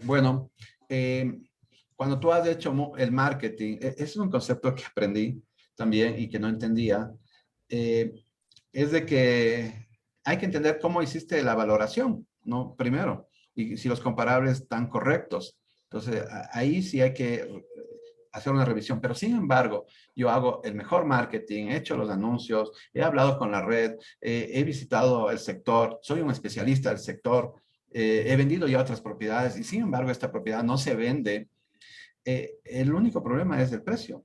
Bueno, cuando tú has hecho el marketing, es un concepto que aprendí también y que no entendía, es de que hay que entender cómo hiciste la valoración, ¿no? Primero, y si los comparables están correctos. Entonces, ahí sí hay que hacer una revisión, pero sin embargo, yo hago el mejor marketing, he hecho los anuncios, he hablado con la red, he visitado el sector, soy un especialista del sector, he vendido ya otras propiedades y sin embargo esta propiedad no se vende. El único problema es el precio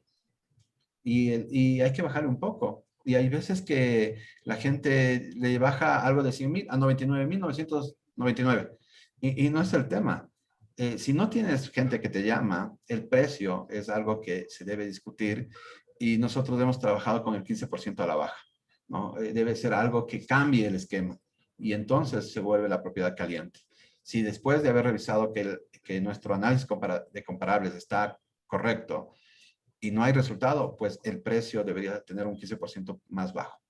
y hay que bajarle un poco. Y hay veces que la gente le baja algo de 100,000 a 99,999. Y no es el tema. Si no tienes gente que te llama, el precio es algo que se debe discutir y nosotros hemos trabajado con el 15% a la baja, ¿no? Debe ser algo que cambie el esquema y entonces se vuelve la propiedad caliente. Si después de haber revisado que nuestro análisis de comparables está correcto, y no hay resultado, pues el precio debería tener un 15% más bajo.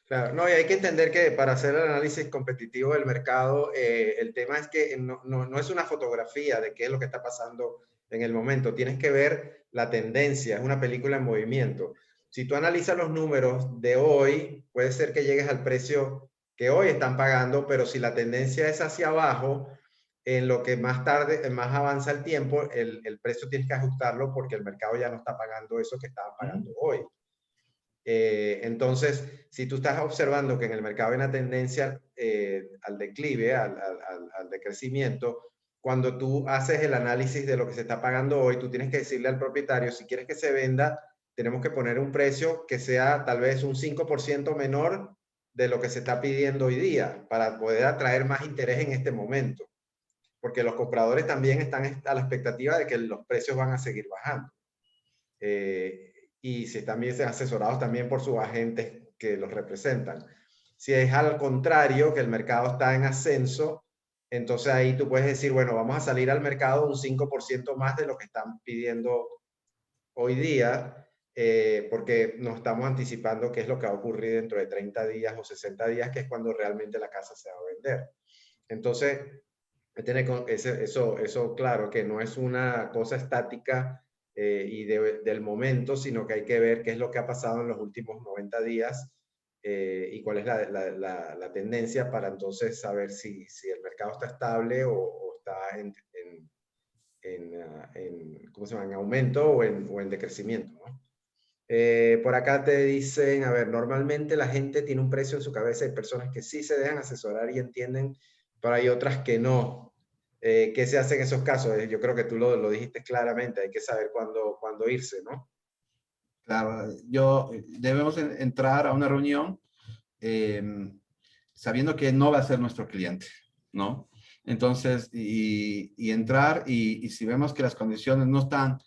Claro, no, y hay que entender que para hacer el análisis competitivo del mercado, el tema es que no es una fotografía de qué es lo que está pasando en el momento. Tienes que ver la tendencia, es una película en movimiento. Si tú analizas los números de hoy, puede ser que llegues al precio que hoy están pagando, pero si la tendencia es hacia abajo, en lo que más tarde, más avanza el tiempo, el precio tienes que ajustarlo porque el mercado ya no está pagando eso que estaba pagando hoy. Entonces, si tú estás observando que en el mercado hay una tendencia al declive, al decrecimiento, cuando tú haces el análisis de lo que se está pagando hoy, tú tienes que decirle al propietario, si quieres que se venda, tenemos que poner un precio que sea tal vez un 5% menor de lo que se está pidiendo hoy día para poder atraer más interés en este momento. Porque los compradores también están a la expectativa de que los precios van a seguir bajando. Y si están bien asesorados también por sus agentes que los representan. Si es al contrario, que el mercado está en ascenso, entonces ahí tú puedes decir, bueno, vamos a salir al mercado un 5% más de lo que están pidiendo hoy día, porque nos estamos anticipando qué es lo que va a ocurrir dentro de 30 días o 60 días, que es cuando realmente la casa se va a vender. Entonces, tener eso claro, que no es una cosa estática y del momento, sino que hay que ver qué es lo que ha pasado en los últimos 90 días y cuál es la tendencia para entonces saber si el mercado está estable o está ¿cómo se llama? En aumento o en decrecimiento, ¿no? Por acá te dicen, a ver, normalmente la gente tiene un precio en su cabeza, hay personas que sí se dejan asesorar y entienden, pero hay otras que no. ¿Qué se hace en esos casos? Yo creo que tú lo dijiste claramente, hay que saber cuándo irse, ¿no? Claro, debemos entrar a una reunión eh, sabiendo que no va a ser nuestro cliente, ¿no? Entonces, y entrar y si vemos que las condiciones no están,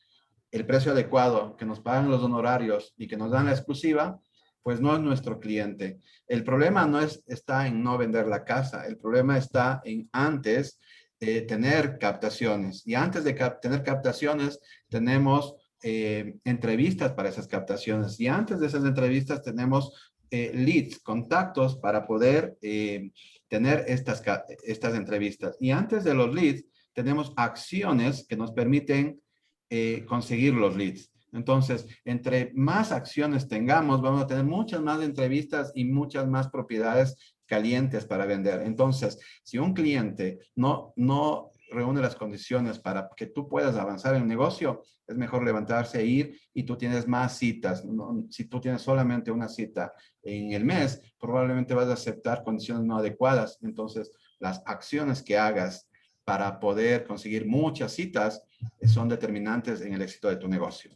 el precio adecuado, que nos pagan los honorarios y que nos dan la exclusiva, pues no es nuestro cliente. El problema no está en no vender la casa, el problema está en antes tener captaciones. Y antes de tener captaciones, tenemos entrevistas para esas captaciones. Y antes de esas entrevistas tenemos leads, contactos para poder tener estas entrevistas. Y antes de los leads, tenemos acciones que nos permiten conseguir los leads. Entonces, entre más acciones tengamos, vamos a tener muchas más entrevistas y muchas más propiedades calientes para vender. Entonces, si un cliente no reúne las condiciones para que tú puedas avanzar en el negocio, es mejor levantarse e ir y tú tienes más citas. Si tú tienes solamente una cita en el mes, probablemente vas a aceptar condiciones no adecuadas. Entonces, las acciones que hagas para poder conseguir muchas citas son determinantes en el éxito de tu negocio.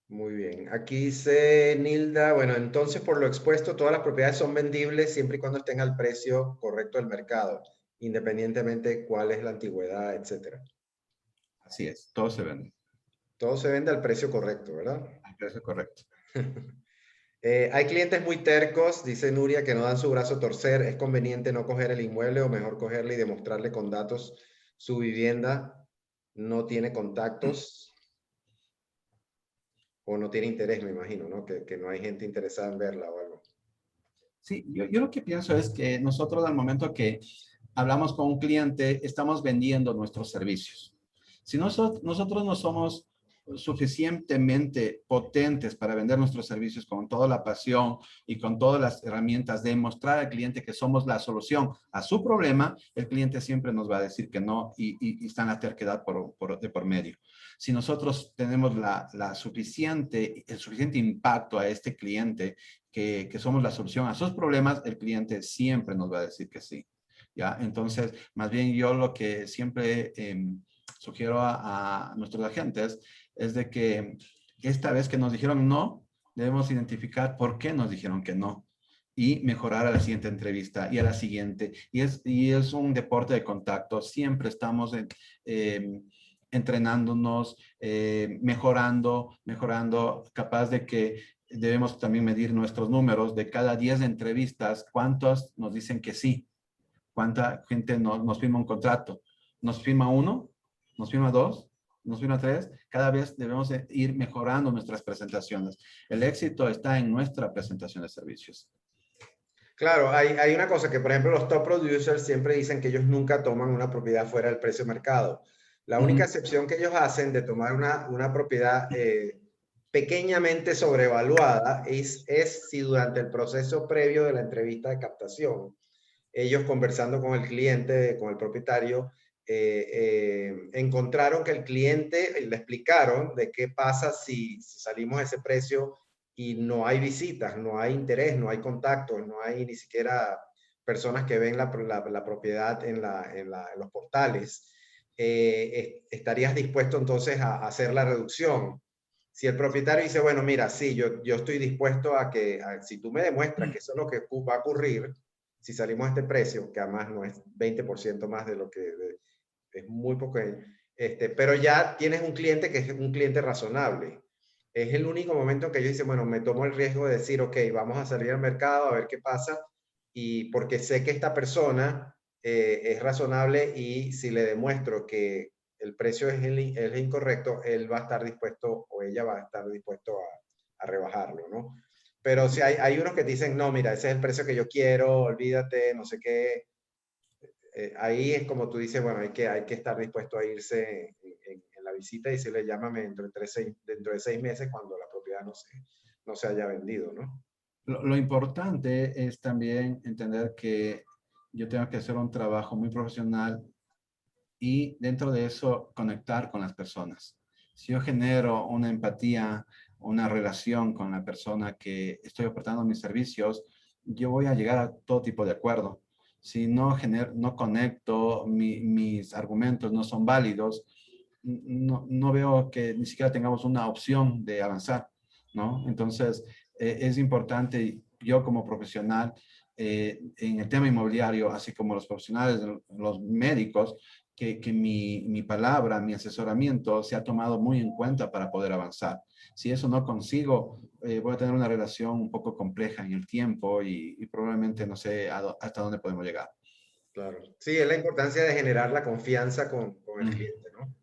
Muy bien. Aquí dice Nilda, bueno, entonces por lo expuesto, todas las propiedades son vendibles siempre y cuando estén al precio correcto del mercado, independientemente cuál es la antigüedad, etcétera. Así es, todo se vende. Todo se vende al precio correcto, ¿verdad? Al precio correcto. Hay clientes muy tercos, dice Nuria, que no dan su brazo a torcer. ¿Es conveniente no coger el inmueble o mejor cogerle y demostrarle con datos su vivienda no tiene contactos o no tiene interés, me imagino, ¿no? Que no hay gente interesada en verla o algo. Sí, yo lo que pienso es que nosotros al momento que hablamos con un cliente, estamos vendiendo nuestros servicios. Si nosotros no somos suficientemente potentes para vender nuestros servicios con toda la pasión y con todas las herramientas de mostrar al cliente que somos la solución a su problema, el cliente siempre nos va a decir que no y está en la terquedad de por medio. Si nosotros tenemos el suficiente impacto a este cliente, que somos la solución a sus problemas, el cliente siempre nos va a decir que sí. ¿Ya? Entonces, más bien yo lo que siempre sugiero a nuestros agentes es de que esta vez que nos dijeron no, debemos identificar por qué nos dijeron que no y mejorar a la siguiente entrevista y a la siguiente. Y es un deporte de contacto. Siempre estamos entrenándonos, mejorando, capaz de que debemos también medir nuestros números de cada 10 entrevistas, cuántos nos dicen que sí, cuánta gente nos firma un contrato. ¿Nos firma uno? ¿Nos firma dos? ¿Nos firma tres? Cada vez debemos ir mejorando nuestras presentaciones. El éxito está en nuestra presentación de servicios. Claro, hay una cosa que, por ejemplo, los top producers siempre dicen que ellos nunca toman una propiedad fuera del precio de mercado. La única excepción que ellos hacen de tomar una propiedad pequeñamente sobrevaluada es si durante el proceso previo de la entrevista de captación, ellos conversando con el cliente, con el propietario, encontraron que el cliente, le explicaron de qué pasa si salimos a ese precio y no hay visitas, no hay interés, no hay contactos, no hay ni siquiera personas que ven la propiedad en los portales, ¿estarías dispuesto entonces a hacer la reducción? Si el propietario dice, bueno, mira, sí, yo estoy dispuesto si tú me demuestras que eso es lo que va a ocurrir, si salimos a este precio, que además no es 20% más de lo que es muy poco, pero ya tienes un cliente que es un cliente razonable. Es el único momento en que ellos dicen, bueno, me tomo el riesgo de decir, ok, vamos a salir al mercado a ver qué pasa, y porque sé que esta persona es razonable y si le demuestro que el precio es el incorrecto, él va a estar dispuesto o ella va a estar dispuesto a rebajarlo, ¿no? Pero si hay unos que te dicen, no, mira, ese es el precio que yo quiero, olvídate, no sé qué. Ahí es como tú dices, bueno, hay que estar dispuesto a irse en la visita y si le llámame dentro de 6 meses cuando la propiedad no se haya vendido, ¿no? Lo importante es también entender que yo tengo que hacer un trabajo muy profesional y dentro de eso conectar con las personas. Si yo genero una empatía, una relación con la persona que estoy ofertando mis servicios, yo voy a llegar a todo tipo de acuerdo. Si no conecto, mis argumentos no son válidos, no veo que ni siquiera tengamos una opción de avanzar, ¿no? Entonces, es importante, yo como profesional, en el tema inmobiliario, así como los profesionales, los médicos, que mi palabra, mi asesoramiento se ha tomado muy en cuenta para poder avanzar. Si eso no consigo, voy a tener una relación un poco compleja en el tiempo y probablemente no sé hasta dónde podemos llegar. Claro. Sí, es la importancia de generar la confianza con el cliente, ¿no?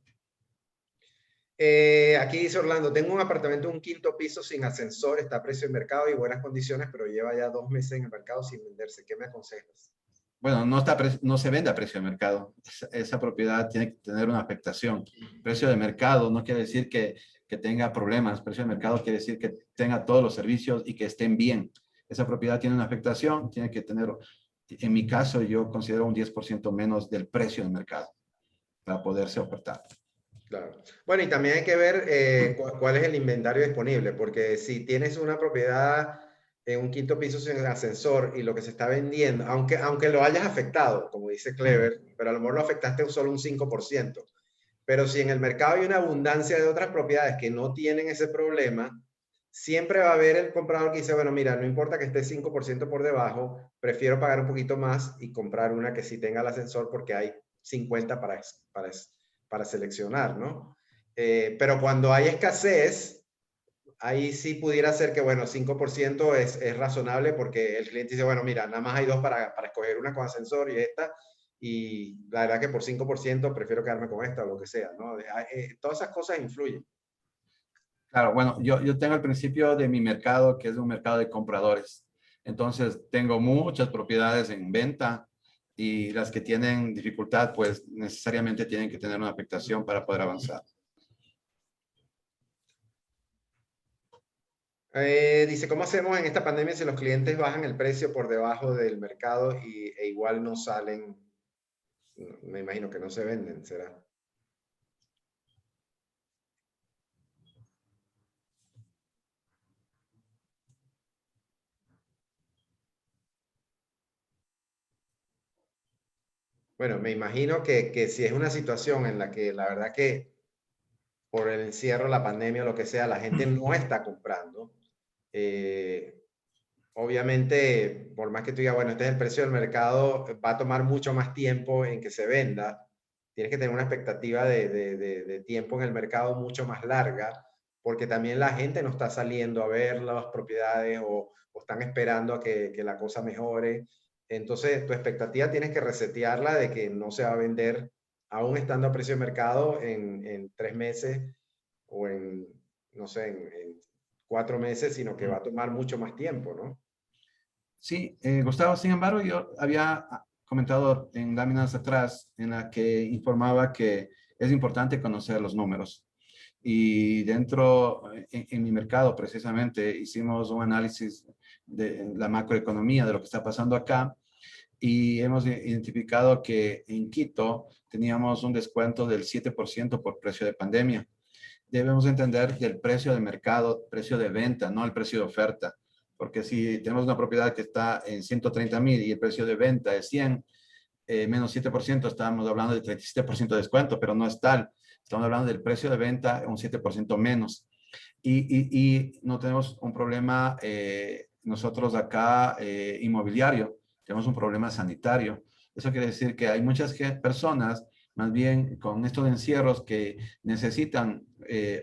Aquí dice Orlando, tengo un apartamento de un 5.º piso sin ascensor, está a precio de mercado y buenas condiciones, pero lleva ya 2 meses en el mercado sin venderse. ¿Qué me aconsejas? Bueno, no se vende a precio de mercado. Esa propiedad tiene que tener una afectación. Precio de mercado no quiere decir que tenga problemas. Precio de mercado quiere decir que tenga todos los servicios y que estén bien. Esa propiedad tiene una afectación, tiene que tener, en mi caso, yo considero un 10% menos del precio de mercado para poderse ofertar. Claro. Bueno, y también hay que ver cuál es el inventario disponible, porque si tienes una propiedad en un 5.º piso sin ascensor y lo que se está vendiendo, aunque lo hayas afectado, como dice Clever, pero a lo mejor lo afectaste solo un 5%, pero si en el mercado hay una abundancia de otras propiedades que no tienen ese problema, siempre va a haber el comprador que dice, bueno, mira, no importa que esté 5% por debajo, prefiero pagar un poquito más y comprar una que sí tenga el ascensor porque hay 50 para seleccionar, ¿no? Pero cuando hay escasez, ahí sí pudiera ser que, bueno, 5% es razonable porque el cliente dice, bueno, mira, nada más hay dos para escoger una con ascensor y esta, y la verdad que por 5% prefiero quedarme con esta o lo que sea, ¿no? Todas esas cosas influyen. Claro, bueno, yo tengo el principio de mi mercado, que es un mercado de compradores. Entonces, tengo muchas propiedades en venta y las que tienen dificultad, pues necesariamente tienen que tener una afectación para poder avanzar. Dice, ¿cómo hacemos en esta pandemia si los clientes bajan el precio por debajo del mercado e igual no salen? Me imagino que no se venden, ¿será? Bueno, me imagino que si es una situación en la que la verdad que por el encierro, la pandemia o lo que sea, la gente no está comprando, eh, obviamente, por más que tú digas, bueno, este es el precio del mercado, va a tomar mucho más tiempo en que se venda. Tienes que tener una expectativa de tiempo en el mercado mucho más larga, porque también la gente no está saliendo a ver las propiedades o están esperando a que la cosa mejore. Entonces, tu expectativa tienes que resetearla de que no se va a vender aún estando a precio de mercado en 3 meses o no sé, en 4 meses, sino que va a tomar mucho más tiempo, ¿no? Sí, Gustavo, sin embargo, yo había comentado en láminas atrás en la que informaba que es importante conocer los números. Y dentro, en mi mercado precisamente, hicimos un análisis de la macroeconomía, de lo que está pasando acá, y hemos identificado que en Quito teníamos un descuento del 7% por precio de pandemia. Debemos entender que el precio de mercado, precio de venta, no el precio de oferta. porque si tenemos una propiedad que está en 130,000 y el precio de venta es 100, menos 7%, estamos hablando de 37% de descuento, pero no es tal. Estamos hablando del precio de venta un 7% menos. Y no tenemos un problema nosotros acá inmobiliario, tenemos un problema sanitario. Eso quiere decir que hay muchas personas, más bien con estos encierros, que necesitan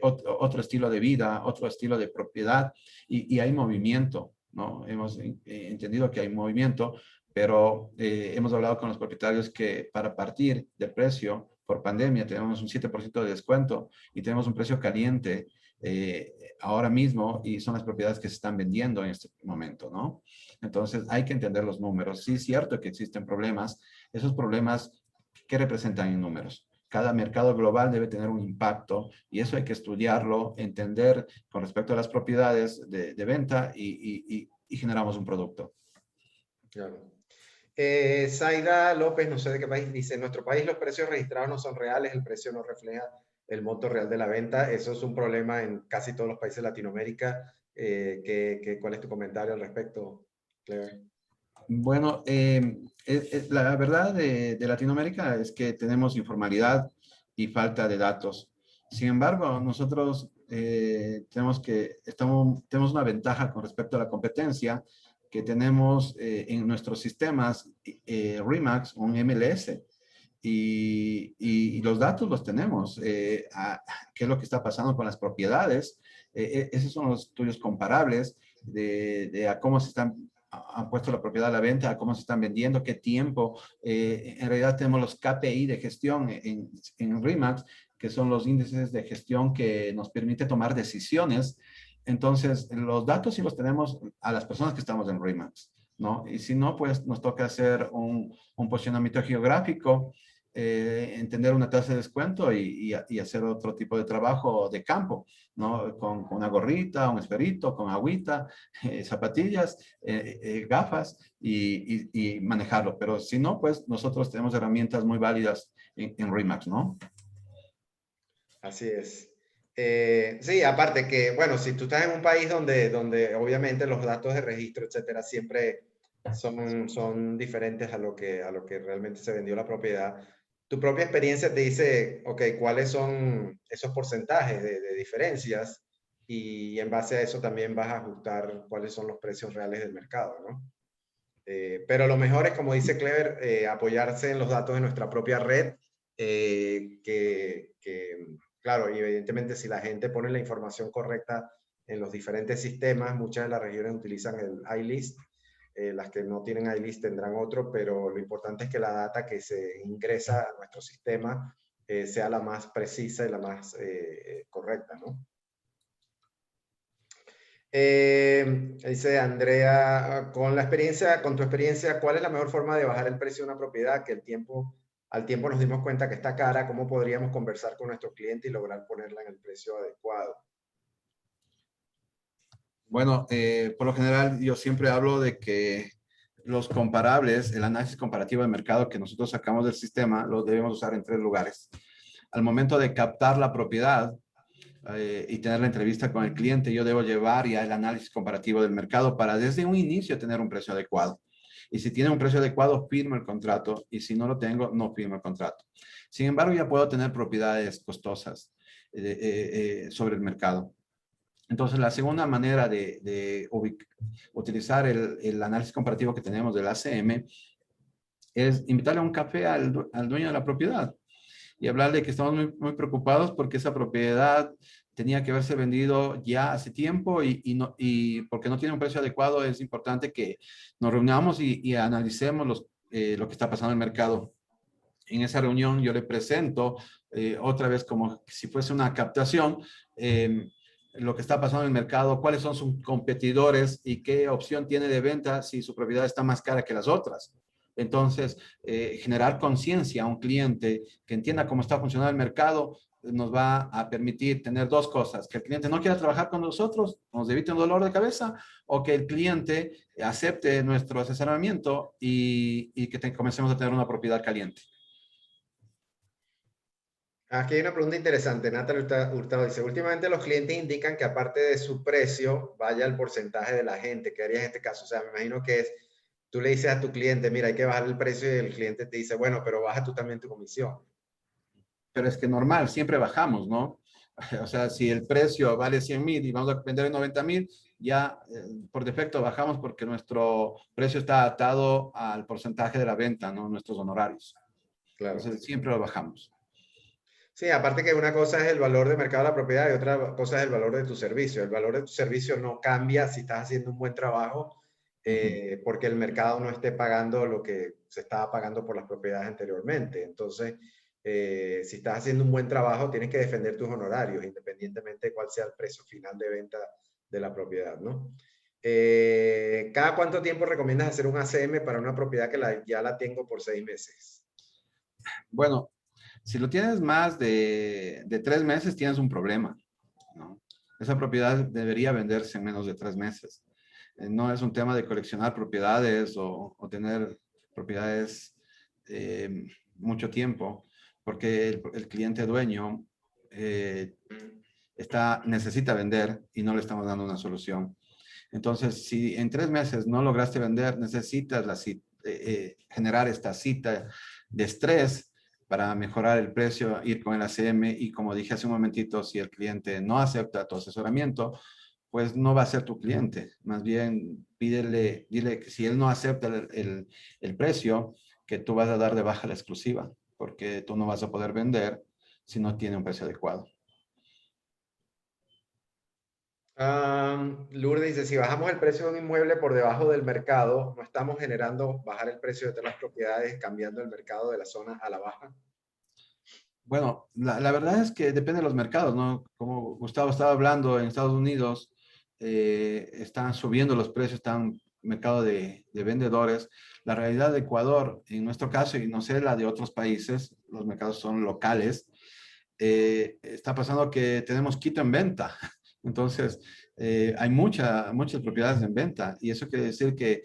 otro estilo de vida, otro estilo de propiedad, y hay movimiento, ¿no? Hemos entendido que hay movimiento, pero hemos hablado con los propietarios que para partir de precio por pandemia tenemos un 7% de descuento y tenemos un precio caliente ahora mismo, y son las propiedades que se están vendiendo en este momento, ¿no? Entonces hay que entender los números. Sí es cierto que existen problemas. Esos problemas, ¿qué representan en números? Cada mercado global debe tener un impacto y eso hay que estudiarlo, entender con respecto a las propiedades de venta y generamos un producto. Claro. Zaida López, no sé de qué país, dice, en nuestro país los precios registrados no son reales, el precio no refleja el monto real de la venta. Eso es un problema en casi todos los países de Latinoamérica. ¿Cuál es tu comentario al respecto, Clever? Bueno, la verdad de Latinoamérica es que tenemos informalidad y falta de datos. Sin embargo, nosotros tenemos una ventaja con respecto a la competencia, que tenemos en nuestros sistemas RE/MAX, un MLS, y los datos los tenemos. ¿Qué es lo que está pasando con las propiedades? Esos son los estudios comparables de a cómo se han puesto la propiedad a la venta, a cómo se están vendiendo, qué tiempo. En realidad tenemos los KPI de gestión en RE/MAX, que son los índices de gestión que nos permite tomar decisiones. Entonces, los datos sí los tenemos a las personas que estamos en RE/MAX, ¿no? Y si no, pues nos toca hacer un posicionamiento geográfico, entender una tasa de descuento y hacer otro tipo de trabajo de campo, ¿no? Con una gorrita, un esperito, con agüita, zapatillas, gafas y manejarlo. Pero si no, pues nosotros tenemos herramientas muy válidas en RE/MAX, ¿no? Así es. Sí, aparte que, bueno, si tú estás en un país donde obviamente los datos de registro, etcétera, siempre son diferentes a lo que realmente se vendió la propiedad, tu propia experiencia te dice, ok, cuáles son esos porcentajes de diferencias, y en base a eso también vas a ajustar cuáles son los precios reales del mercado, ¿no? Pero lo mejor es, como dice Clever, apoyarse en los datos de nuestra propia red, claro, y evidentemente si la gente pone la información correcta en los diferentes sistemas, muchas de las regiones utilizan el iList, las que no tienen iList tendrán otro, pero lo importante es que la data que se ingresa a nuestro sistema sea la más precisa y la más correcta, ¿no? Dice Andrea, con tu experiencia, ¿cuál es la mejor forma de bajar el precio de una propiedad que al tiempo nos dimos cuenta que está cara? ¿Cómo podríamos conversar con nuestro cliente y lograr ponerla en el precio adecuado? Bueno, por lo general yo siempre hablo de que los comparables, el análisis comparativo de mercado que nosotros sacamos del sistema, lo debemos usar en 3 lugares. Al momento de captar la propiedad y tener la entrevista con el cliente, yo debo llevar ya el análisis comparativo del mercado para desde un inicio tener un precio adecuado. Y si tiene un precio adecuado, firmo el contrato. Y si no lo tengo, no firmo el contrato. Sin embargo, ya puedo tener propiedades costosas sobre el mercado. Entonces, la segunda manera de utilizar el análisis comparativo que tenemos del ACM es invitarle a un café al dueño de la propiedad y hablarle que estamos muy preocupados porque esa propiedad tenía que haberse vendido ya hace tiempo y porque no tiene un precio adecuado. Es importante que nos reunamos y analicemos lo que está pasando en el mercado. En esa reunión yo le presento otra vez, como si fuese una captación, lo que está pasando en el mercado, cuáles son sus competidores y qué opción tiene de venta si su propiedad está más cara que las otras. Entonces, generar conciencia a un cliente que entienda cómo está funcionando el mercado nos va a permitir tener 2 cosas: que el cliente no quiera trabajar con nosotros, nos evite un dolor de cabeza, o que el cliente acepte nuestro asesoramiento y que comencemos a tener una propiedad caliente. Aquí hay una pregunta interesante. Natalia Hurtado dice, últimamente los clientes indican que aparte de su precio, vaya el porcentaje de la gente. ¿Qué harías en este caso? O sea, me imagino que es, tú le dices a tu cliente, mira, hay que bajar el precio y el cliente te dice, bueno, pero baja tú también tu comisión. Pero es que normal, siempre bajamos, ¿no? O sea, si el precio vale 100,000 y vamos a vender en 90,000, ya por defecto bajamos porque nuestro precio está atado al porcentaje de la venta, ¿no? Nuestros honorarios. Claro. Entonces, siempre lo bajamos. Sí, aparte que una cosa es el valor de mercado de la propiedad y otra cosa es el valor de tu servicio. El valor de tu servicio no cambia si estás haciendo un buen trabajo Ujú. porque el mercado no esté pagando lo que se estaba pagando por las propiedades anteriormente. Entonces, si estás haciendo un buen trabajo, tienes que defender tus honorarios, independientemente de cuál sea el precio final de venta de la propiedad, ¿no? ¿Cada cuánto tiempo recomiendas hacer un ACM para una propiedad que ya la tengo por 6 meses? Bueno, si lo tienes más de 3 meses, tienes un problema, ¿no? Esa propiedad debería venderse en menos de 3 meses. No es un tema de coleccionar propiedades o tener propiedades mucho tiempo, porque el cliente dueño eh, necesita vender y no le estamos dando una solución. Entonces, si en 3 meses no lograste vender, necesitas generar esta cita de estrés para mejorar el precio, ir con el ACM y como dije hace un momentito, si el cliente no acepta tu asesoramiento, pues no va a ser tu cliente. Más bien, dile que si él no acepta el precio, que tú vas a dar de baja la exclusiva, porque tú no vas a poder vender si no tiene un precio adecuado. Lourdes dice, si bajamos el precio de un inmueble por debajo del mercado, ¿no estamos generando bajar el precio de todas las propiedades, cambiando el mercado de la zona a la baja? Bueno, la verdad es que depende de los mercados, ¿no? Como Gustavo estaba hablando, en Estados Unidos están subiendo los precios, están mercado de vendedores. La realidad de Ecuador, en nuestro caso, y no sé la de otros países, los mercados son locales, está pasando que tenemos quito en venta. Entonces, hay muchas propiedades en venta y eso quiere decir que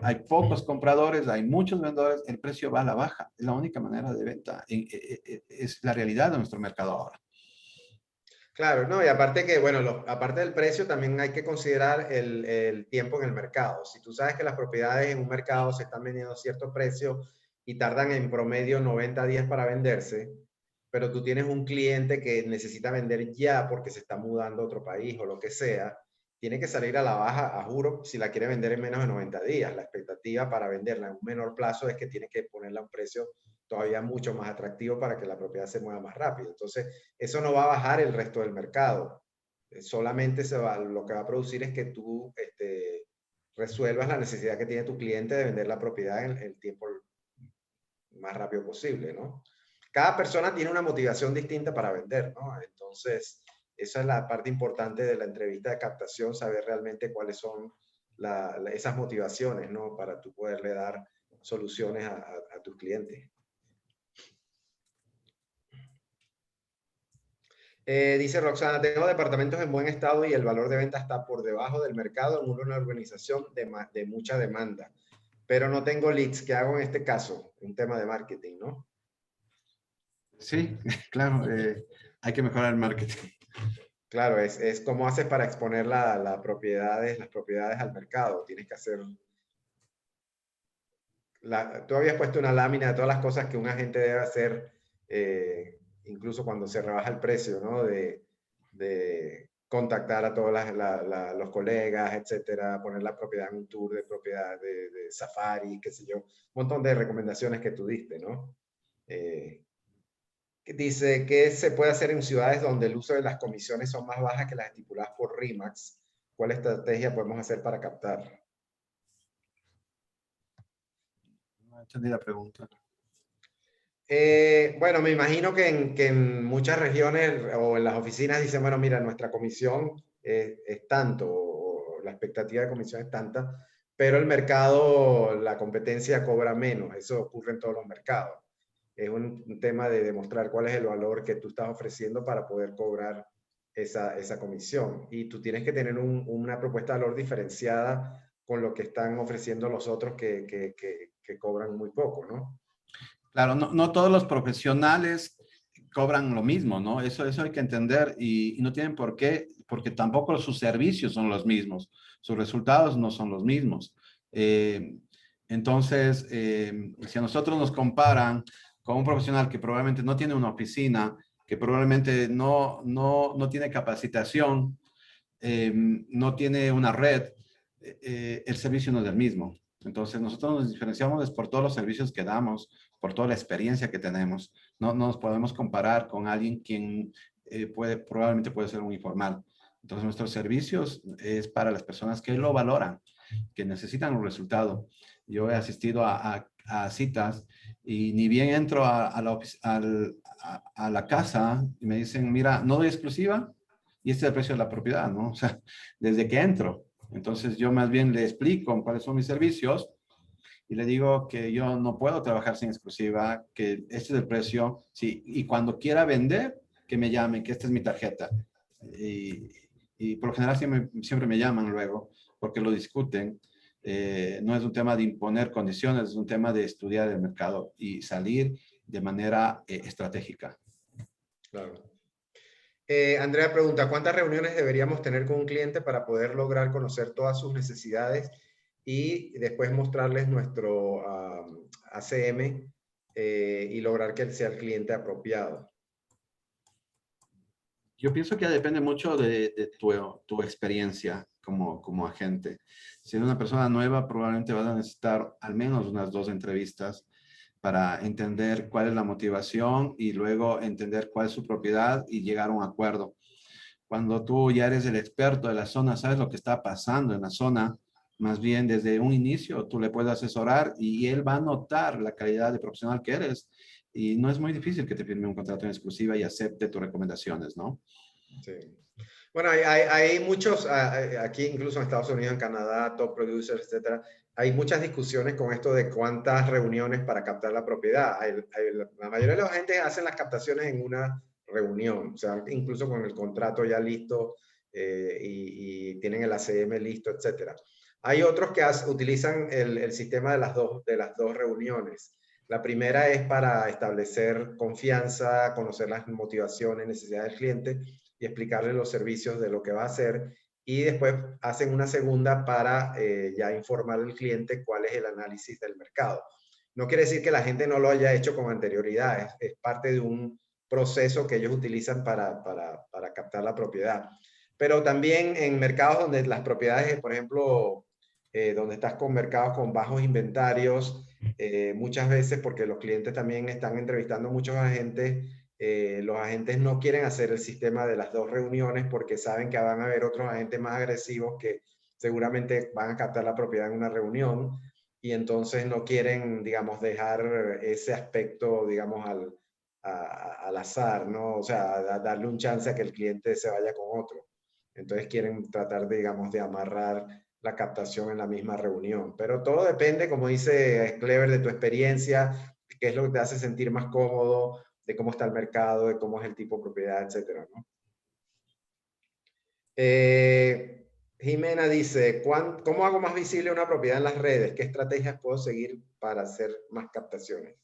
hay pocos compradores, hay muchos vendedores, el precio va a la baja. Es la única manera de venta. Es la realidad de nuestro mercado ahora. Claro, no, y aparte que, bueno, aparte del precio, también hay que considerar el tiempo en el mercado. Si tú sabes que las propiedades en un mercado se están vendiendo a cierto precio y tardan en promedio 90 días para venderse, pero tú tienes un cliente que necesita vender ya porque se está mudando a otro país o lo que sea, tiene que salir a la baja, a juro, si la quiere vender en menos de 90 días. La expectativa para venderla en un menor plazo es que tiene que ponerla a un precio todavía mucho más atractivo para que la propiedad se mueva más rápido. Entonces, eso no va a bajar el resto del mercado. Solamente lo que va a producir es que tú resuelvas la necesidad que tiene tu cliente de vender la propiedad en el tiempo más rápido posible, ¿no? Cada persona tiene una motivación distinta para vender, ¿no? Entonces, esa es la parte importante de la entrevista de captación, saber realmente cuáles son esas motivaciones, ¿no? Para tú poderle dar soluciones a tus clientes. Dice Roxana, tengo departamentos en buen estado y el valor de venta está por debajo del mercado en una organización de mucha demanda, pero no tengo leads. ¿Qué hago en este caso? Un tema de marketing, ¿no? Sí, claro, hay que mejorar el marketing. Claro, es cómo haces para exponer las propiedades al mercado. Tienes que hacer... tú habías puesto una lámina de todas las cosas que un agente debe hacer, incluso cuando se rebaja el precio, ¿no? De contactar a todos los colegas, etcétera, poner la propiedad en un tour de propiedad de Safari, qué sé yo, un montón de recomendaciones que tú diste, ¿no? Dice que se puede hacer en ciudades donde el uso de las comisiones son más bajas que las estipuladas por RIMAX. ¿Cuál estrategia podemos hacer para captar? No entendí la pregunta. Bueno, me imagino que en muchas regiones o en las oficinas dicen, bueno, mira, nuestra comisión es tanto, o la expectativa de comisión es tanta, pero el mercado, la competencia cobra menos. Eso ocurre en todos los mercados. Es un tema de demostrar cuál es el valor que tú estás ofreciendo para poder cobrar esa comisión. Y tú tienes que tener una propuesta de valor diferenciada con lo que están ofreciendo los otros que cobran muy poco, ¿no? Claro, no todos los profesionales cobran lo mismo, ¿no? Eso hay que entender y no tienen por qué, porque tampoco sus servicios son los mismos, sus resultados no son los mismos. Entonces, si a nosotros nos comparan con un profesional que probablemente no tiene una oficina, que probablemente no tiene capacitación, no tiene una red, el servicio no es el mismo. Entonces, nosotros nos diferenciamos por todos los servicios que damos, por toda la experiencia que tenemos. No nos podemos comparar con alguien quien probablemente puede ser un informal. Entonces, nuestros servicios es para las personas que lo valoran, que necesitan un resultado. Yo he asistido a citas y ni bien entro a la casa y me dicen, mira, no doy exclusiva y este es el precio de la propiedad, ¿no? O sea, desde que entro. Entonces yo más bien le explico cuáles son mis servicios y le digo que yo no puedo trabajar sin exclusiva, que este es el precio, sí, y cuando quiera vender, que me llame, que esta es mi tarjeta. Y, y por lo general siempre me llaman luego, porque lo discuten. No es un tema de imponer condiciones, es un tema de estudiar el mercado y salir de manera estratégica. Claro. Andrea pregunta, ¿cuántas reuniones deberíamos tener con un cliente para poder lograr conocer todas sus necesidades y después mostrarles nuestro ACM y lograr que sea el cliente apropiado? Yo pienso que depende mucho de tu experiencia como agente. Si eres una persona nueva, probablemente vas a necesitar al menos unas 2 entrevistas para entender cuál es la motivación y luego entender cuál es su propiedad y llegar a un acuerdo. Cuando tú ya eres el experto de la zona, sabes lo que está pasando en la zona, más bien desde un inicio tú le puedes asesorar y él va a notar la calidad de profesional que eres. Y no es muy difícil que te firme un contrato en exclusiva y acepte tus recomendaciones, ¿no? Sí. Bueno, hay muchos, aquí incluso en Estados Unidos, en Canadá, top producers, etcétera, hay muchas discusiones con esto de cuántas reuniones para captar la propiedad. La mayoría de los agentes hacen las captaciones en una reunión, o sea, incluso con el contrato ya listo y tienen el ACM listo, etcétera. Hay otros que utilizan el sistema de las dos reuniones. La primera es para establecer confianza, conocer las motivaciones, necesidades del cliente y explicarle los servicios de lo que va a hacer. Y después hacen una segunda para ya informar al cliente cuál es el análisis del mercado. No quiere decir que la gente no lo haya hecho con anterioridad, es parte de un proceso que ellos utilizan para captar la propiedad. Pero también en mercados donde las propiedades, por ejemplo, donde estás con mercados con bajos inventarios, muchas veces porque los clientes también están entrevistando muchos agentes, los agentes no quieren hacer el sistema de las 2 reuniones porque saben que van a haber otros agentes más agresivos que seguramente van a captar la propiedad en una reunión y entonces no quieren, digamos, dejar ese aspecto, digamos, al azar, ¿no? O sea, darle un chance a que el cliente se vaya con otro. Entonces quieren tratar, de, digamos, de amarrar la captación en la misma reunión. Pero todo depende, como dice Clever, de tu experiencia, qué es lo que te hace sentir más cómodo, de cómo está el mercado, de cómo es el tipo de propiedad, etcétera, ¿no? Jimena dice, ¿cómo hago más visible una propiedad en las redes? ¿Qué estrategias puedo seguir para hacer más captaciones?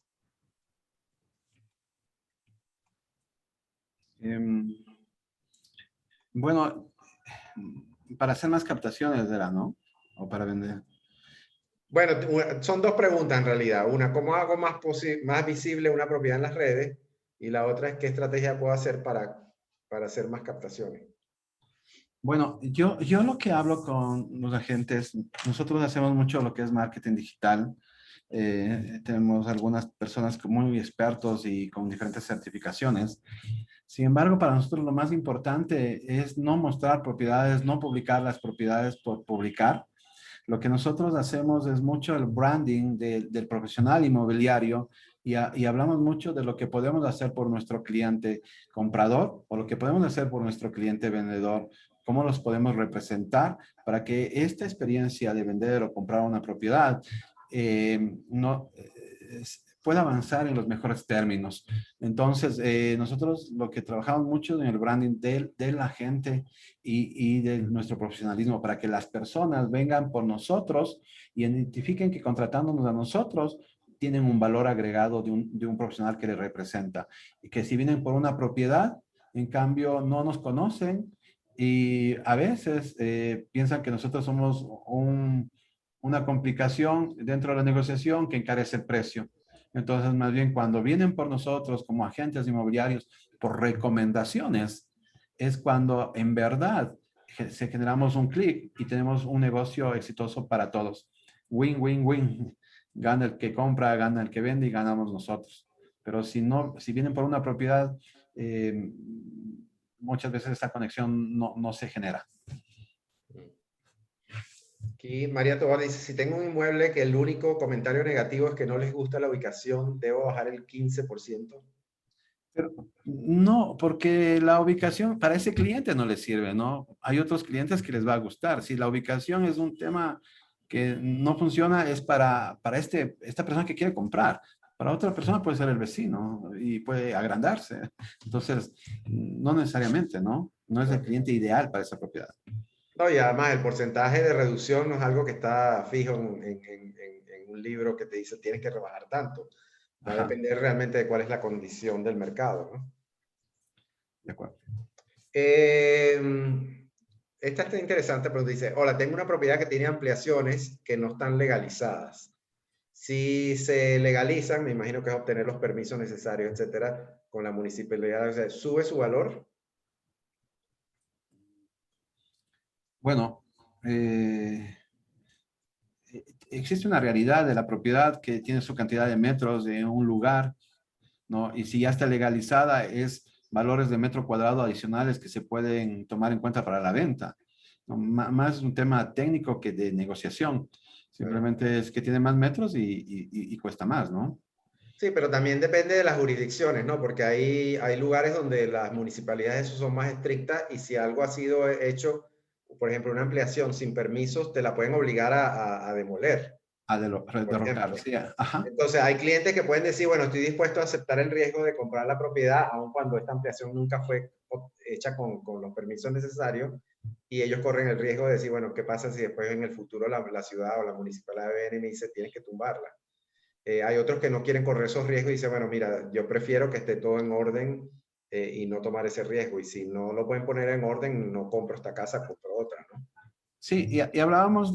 Bueno, para hacer más captaciones era, ¿no? O para vender. Bueno, son 2 preguntas en realidad. Una, ¿cómo hago más visible una propiedad en las redes? Y la otra es, ¿qué estrategia puedo hacer para hacer más captaciones? Bueno, yo lo que hablo con los agentes, nosotros hacemos mucho lo que es marketing digital. Tenemos algunas personas muy expertos y con diferentes certificaciones. Sin embargo, para nosotros lo más importante es no mostrar propiedades, no publicar las propiedades por publicar. Lo que nosotros hacemos es mucho el branding del profesional inmobiliario y hablamos mucho de lo que podemos hacer por nuestro cliente comprador o lo que podemos hacer por nuestro cliente vendedor, cómo los podemos representar para que esta experiencia de vender o comprar una propiedad pueda avanzar en los mejores términos. Entonces, nosotros lo que trabajamos mucho en el branding del agente y de nuestro profesionalismo para que las personas vengan por nosotros y identifiquen que contratándonos a nosotros tienen un valor agregado de un profesional que les representa. Y que si vienen por una propiedad, en cambio no nos conocen y a veces piensan que nosotros somos una complicación dentro de la negociación que encarece el precio. Entonces, más bien, cuando vienen por nosotros como agentes inmobiliarios por recomendaciones, es cuando en verdad se generamos un clic y tenemos un negocio exitoso para todos. Win, win, win. Gana el que compra, gana el que vende y ganamos nosotros. Pero si no, si vienen por una propiedad, muchas veces esta conexión no se genera. Aquí María Tobar dice, si tengo un inmueble que el único comentario negativo es que no les gusta la ubicación, ¿debo bajar el 15%? Pero no, porque la ubicación para ese cliente no le sirve, ¿no? Hay otros clientes que les va a gustar. Si la ubicación es un tema que no funciona, es para esta persona que quiere comprar. Para otra persona puede ser el vecino y puede agrandarse. Entonces, no necesariamente, ¿no? No es el cliente ideal para esa propiedad. No, y además el porcentaje de reducción no es algo que está fijo en un libro que te dice tienes que rebajar tanto. Va a Ajá, depender realmente de cuál es la condición del mercado, ¿no? de acuerdo. Esta está interesante, pero dice, hola, tengo una propiedad que tiene ampliaciones que no están legalizadas. Si se legalizan, me imagino que es obtener los permisos necesarios, etcétera, con la municipalidad, o sea, ¿sube su valor? Bueno, existe una realidad de la propiedad que tiene su cantidad de metros de un lugar, ¿no? Y si ya está legalizada, es valores de metro cuadrado adicionales que se pueden tomar en cuenta para la venta, ¿no? Más un tema técnico que de negociación. Simplemente es que tiene más metros y cuesta más, ¿no? Sí, pero también depende de las jurisdicciones, ¿no? Porque hay lugares donde las municipalidades son más estrictas y si algo ha sido hecho, por ejemplo, una ampliación sin permisos, te la pueden obligar a demoler, A por derrocar, ejemplo. sí, ajá. Entonces, hay clientes que pueden decir, bueno, estoy dispuesto a aceptar el riesgo de comprar la propiedad, aun cuando esta ampliación nunca fue hecha con los permisos necesarios, y ellos corren el riesgo de decir, bueno, ¿qué pasa si después en el futuro la ciudad o la municipalidad viene y me dice, tienes que tumbarla? Hay otros que no quieren correr esos riesgos y dicen, bueno, mira, yo prefiero que esté todo en orden y no tomar ese riesgo. Y si no lo pueden poner en orden, no compro esta casa, compro otra, ¿no? Sí, y hablábamos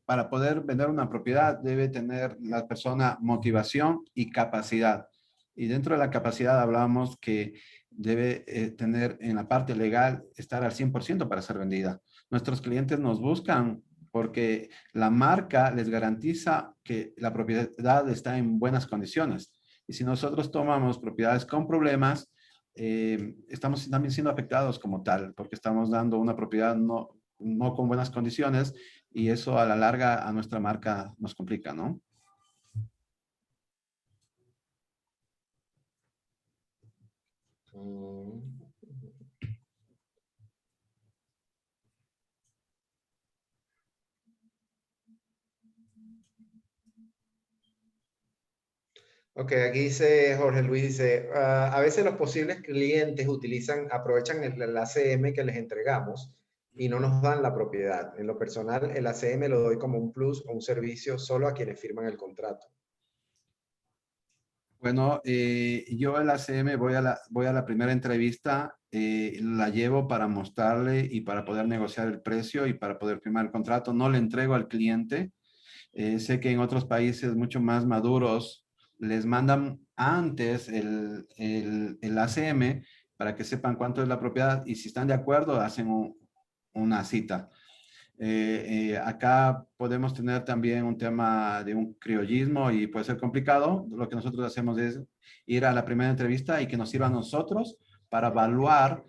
para poder vender una propiedad debe tener la persona motivación y capacidad. Y dentro de la capacidad hablábamos que debe tener en la parte legal estar al 100% para ser vendida. Nuestros clientes nos buscan porque la marca les garantiza que la propiedad está en buenas condiciones. Y si nosotros tomamos propiedades con problemas, estamos también siendo afectados como tal, porque estamos dando una propiedad no con buenas condiciones y eso a la larga a nuestra marca nos complica, ¿no? Ok, aquí dice Jorge Luis, dice, a veces los posibles clientes aprovechan el ACM que les entregamos y no nos dan la propiedad. En lo personal, el ACM lo doy como un plus o un servicio solo a quienes firman el contrato. Bueno, yo el ACM voy a la primera entrevista, la llevo para mostrarle y para poder negociar el precio y para poder firmar el contrato. No le entrego al cliente. Sé que en otros países mucho más maduros les mandan antes el ACM para que sepan cuánto es la propiedad y si están de acuerdo hacen una cita. Acá podemos tener también un tema de un criollismo y puede ser complicado. Lo que nosotros hacemos es ir a la primera entrevista y que nos sirva a nosotros para evaluar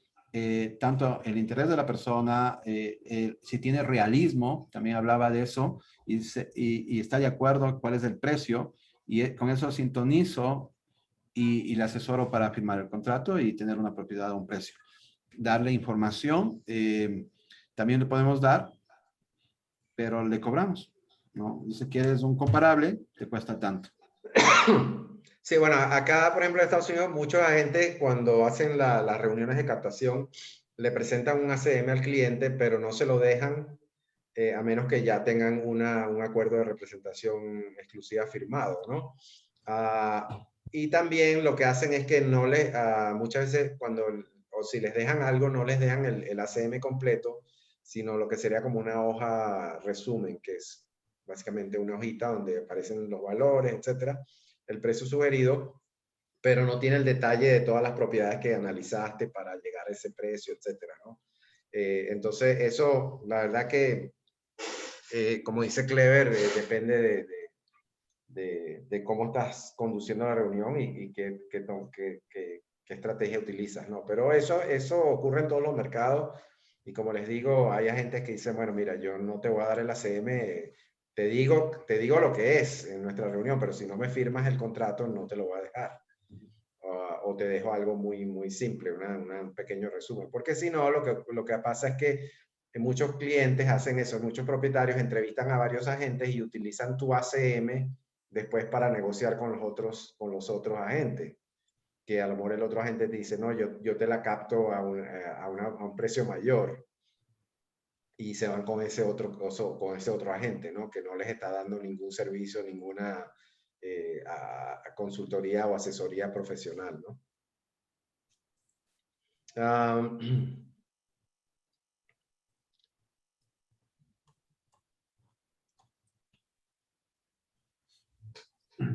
tanto el interés de la persona, si tiene realismo, también hablaba de eso, y está de acuerdo cuál es el precio, y con eso sintonizo y le asesoro para firmar el contrato y tener una propiedad a un precio. Darle información, también le podemos dar, pero le cobramos, ¿no? Si quieres un comparable, te cuesta tanto. Sí, bueno, acá, por ejemplo, en Estados Unidos, mucha gente cuando hacen las reuniones de captación le presentan un ACM al cliente, pero no se lo dejan a menos que ya tengan un acuerdo de representación exclusiva firmado, ¿no? Y también lo que hacen es que no les, muchas veces o si les dejan algo, no les dejan el ACM completo, sino lo que sería como una hoja resumen, que es básicamente una hojita donde aparecen los valores, etcétera, el precio sugerido, pero no tiene el detalle de todas las propiedades que analizaste para llegar a ese precio, etcétera, ¿no? Entonces, eso, la verdad que, como dice Clever, depende de cómo estás conduciendo la reunión y qué estrategia utilizas, ¿no? Pero eso ocurre en todos los mercados y como les digo, hay agentes que dicen, bueno, mira, yo no te voy a dar el ACM, te digo lo que es en nuestra reunión, pero si no me firmas el contrato, no te lo voy a dejar. O te dejo algo muy, muy simple, un pequeño resumen. Porque si no, lo que pasa es que muchos clientes hacen eso, muchos propietarios entrevistan a varios agentes y utilizan tu ACM después para negociar con los otros agentes. Que a lo mejor el otro agente te dice, no, yo te la capto a un precio mayor. Y se van con ese otro agente, ¿no? Que no les está dando ningún servicio, ninguna consultoría o asesoría profesional, ¿no?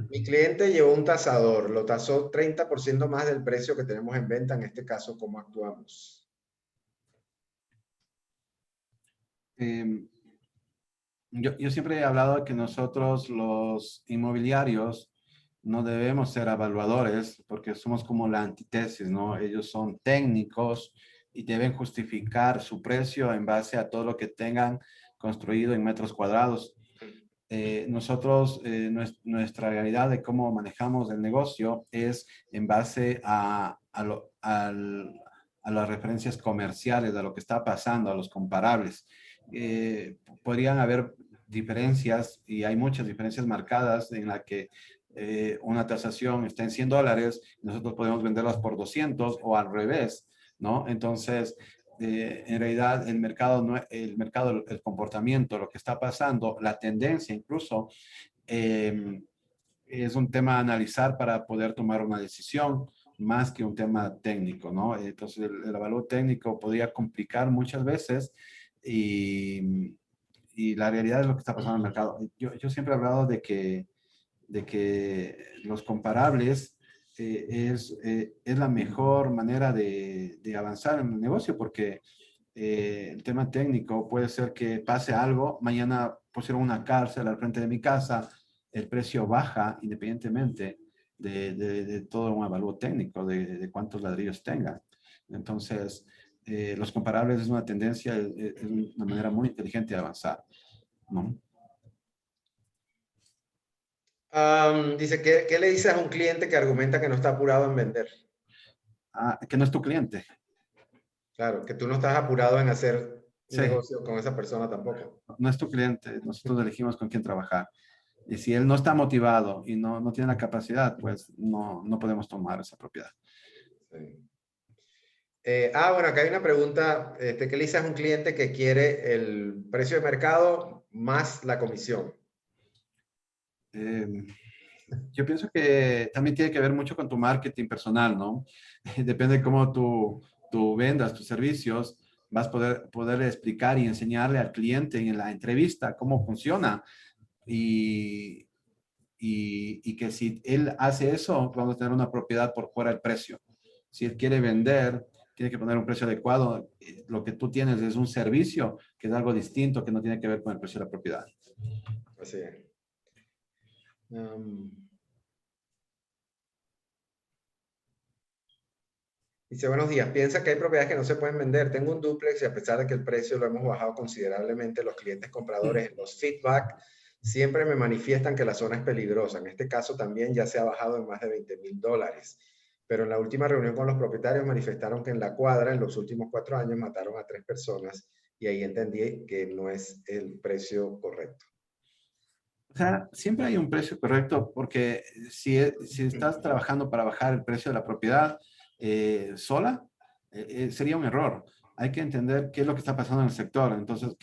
Mi cliente llevó un tasador, lo tasó 30% más del precio que tenemos en venta. En este caso, ¿cómo actuamos? Yo siempre he hablado de que nosotros los inmobiliarios no debemos ser evaluadores porque somos como la antítesis, ¿no? Ellos son técnicos y deben justificar su precio en base a todo lo que tengan construido en metros cuadrados. Nosotros, nuestra realidad de cómo manejamos el negocio es en base a las referencias comerciales, a lo que está pasando, a los comparables. Podrían haber diferencias y hay muchas diferencias marcadas en la que una tasación está en $100 y nosotros podemos venderlas por 200 o al revés, ¿no? Entonces, en realidad el mercado, el comportamiento, lo que está pasando, la tendencia incluso, es un tema a analizar para poder tomar una decisión más que un tema técnico, ¿no? Entonces el evaluador técnico podría complicar muchas veces y la realidad es lo que está pasando en el mercado. Yo siempre he hablado de que los comparables es la mejor manera de avanzar en el negocio porque el tema técnico puede ser que pase algo, mañana pusieron una cárcel al frente de mi casa, el precio baja independientemente de todo un avalúo técnico, de cuántos ladrillos tengan. Entonces, los comparables es una tendencia, es una manera muy inteligente de avanzar, ¿no? Dice, ¿qué le dices a un cliente que argumenta que no está apurado en vender? Que no es tu cliente. Claro, que tú no estás apurado en hacer un Sí, negocio con esa persona tampoco. no es tu cliente. Nosotros elegimos con quién trabajar. Y si él no está motivado y no tiene la capacidad, pues no podemos tomar esa propiedad. Sí. Bueno, acá hay una pregunta. ¿Qué le dices a un cliente que quiere el precio de mercado más la comisión? Yo pienso que también tiene que ver mucho con tu marketing personal, ¿no? Depende de cómo tú vendas tus servicios, vas a poder explicar y enseñarle al cliente en la entrevista cómo funciona. Y que si él hace eso, vamos a tener una propiedad por fuera del precio. Si él quiere vender, tiene que poner un precio adecuado. Lo que tú tienes es un servicio, que es algo distinto, que no tiene que ver con el precio de la propiedad. Así es. Dice, buenos días. Piensa que hay propiedades que no se pueden vender. Tengo un dúplex y a pesar de que el precio lo hemos bajado considerablemente, los clientes compradores en los feedback siempre me manifiestan que la zona es peligrosa. En este caso también ya se ha bajado en más de $20,000. Pero en la última reunión con los propietarios manifestaron que en la cuadra, en los últimos 4 años, mataron a 3 personas y ahí entendí que no es el precio correcto. O sea, siempre hay un precio correcto porque si estás trabajando para bajar el precio de la propiedad sola, sería un error. hay que entender qué es lo que está pasando en el sector. Entonces,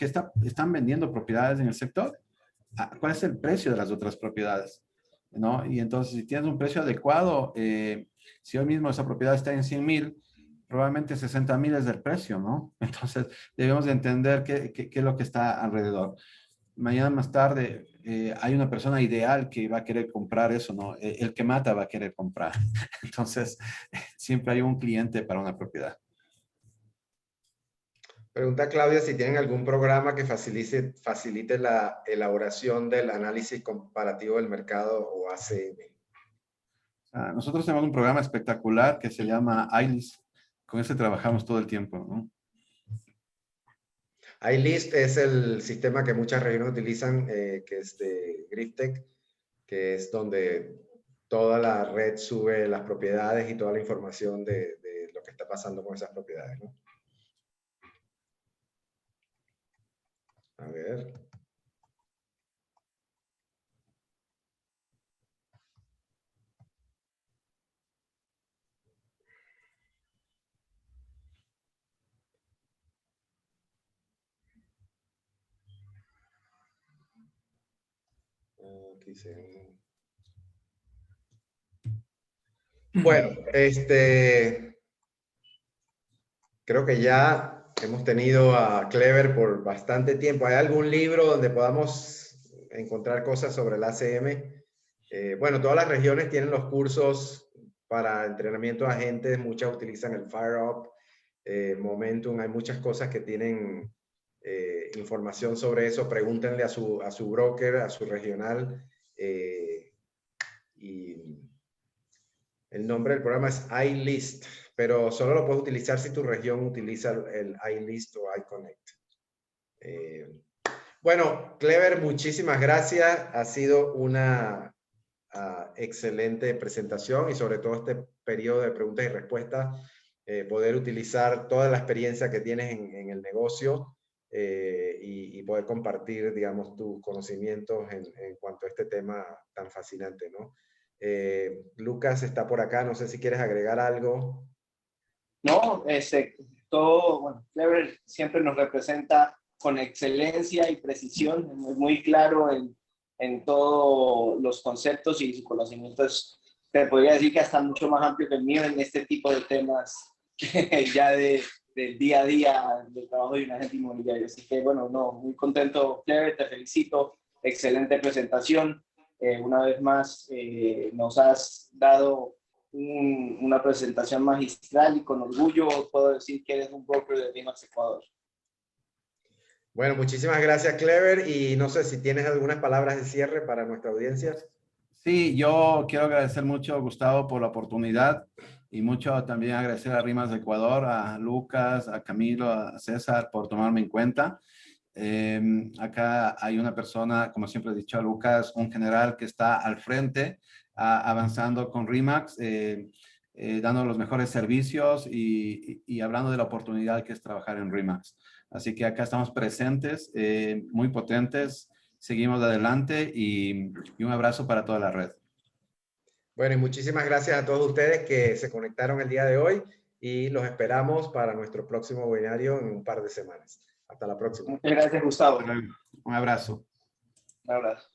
¿están vendiendo propiedades en el sector? ¿Cuál es el precio de las otras propiedades? ¿No? Y entonces, si tienes un precio adecuado, si hoy mismo esa propiedad está en 100,000, probablemente 60,000 es el precio, ¿no? Entonces, debemos de entender qué es lo que está alrededor. Mañana más tarde hay una persona ideal que va a querer comprar eso, ¿no? El que mata va a querer comprar. Entonces, siempre hay un cliente para una propiedad. Pregunta Claudia si tienen algún programa que facilite la elaboración del análisis comparativo del mercado o ACM. Nosotros tenemos un programa espectacular que se llama iList. Con ese trabajamos todo el tiempo, ¿no? iList es el sistema que muchas regiones utilizan, que es de Griftech, que es donde toda la red sube las propiedades y toda la información de lo que está pasando con esas propiedades, ¿no? A ver. Aquí se... Bueno, creo que ya hemos tenido a Clever por bastante tiempo. ¿Hay algún libro donde podamos encontrar cosas sobre el ACM? Bueno, todas las regiones tienen los cursos para entrenamiento de agentes. Muchas utilizan el FireUp, Momentum. Hay muchas cosas que tienen información sobre eso. Pregúntenle a su broker, a su regional. Y el nombre del programa es iList, pero solo lo puedes utilizar si tu región utiliza el iList o iConnect. Bueno, Clever, muchísimas gracias. Ha sido una excelente presentación y sobre todo este periodo de preguntas y respuestas, poder utilizar toda la experiencia que tienes en el negocio y poder compartir, digamos, tus conocimientos en cuanto a este tema tan fascinante, ¿no? Lucas está por acá, no sé si quieres agregar algo. No, todo, bueno, Clever siempre nos representa con excelencia y precisión, es muy claro en todos los conceptos y su conocimiento es, te podría decir que hasta mucho más amplio que el mío en este tipo de temas ya del día a día del trabajo de un agente inmobiliario. Así que bueno, no, muy contento, Clever, te felicito, excelente presentación. Una vez más, nos has dado una presentación magistral y con orgullo puedo decir que eres un broker de RE/MAX Ecuador. Bueno, muchísimas gracias, Clever, y no sé si tienes algunas palabras de cierre para nuestra audiencia. Sí, yo quiero agradecer mucho, Gustavo, por la oportunidad y mucho también agradecer a RE/MAX Ecuador, a Lucas, a Camilo, a César por tomarme en cuenta. Acá hay una persona, como siempre he dicho a Lucas, un general que está al frente, avanzando con RE/MAX, dando los mejores servicios y hablando de la oportunidad que es trabajar en RE/MAX. Así que acá estamos presentes, muy potentes, seguimos adelante y un abrazo para toda la red. Bueno, y muchísimas gracias a todos ustedes que se conectaron el día de hoy y los esperamos para nuestro próximo webinario en un par de semanas. Hasta la próxima. Muchas gracias, Gustavo. Un abrazo. Un abrazo.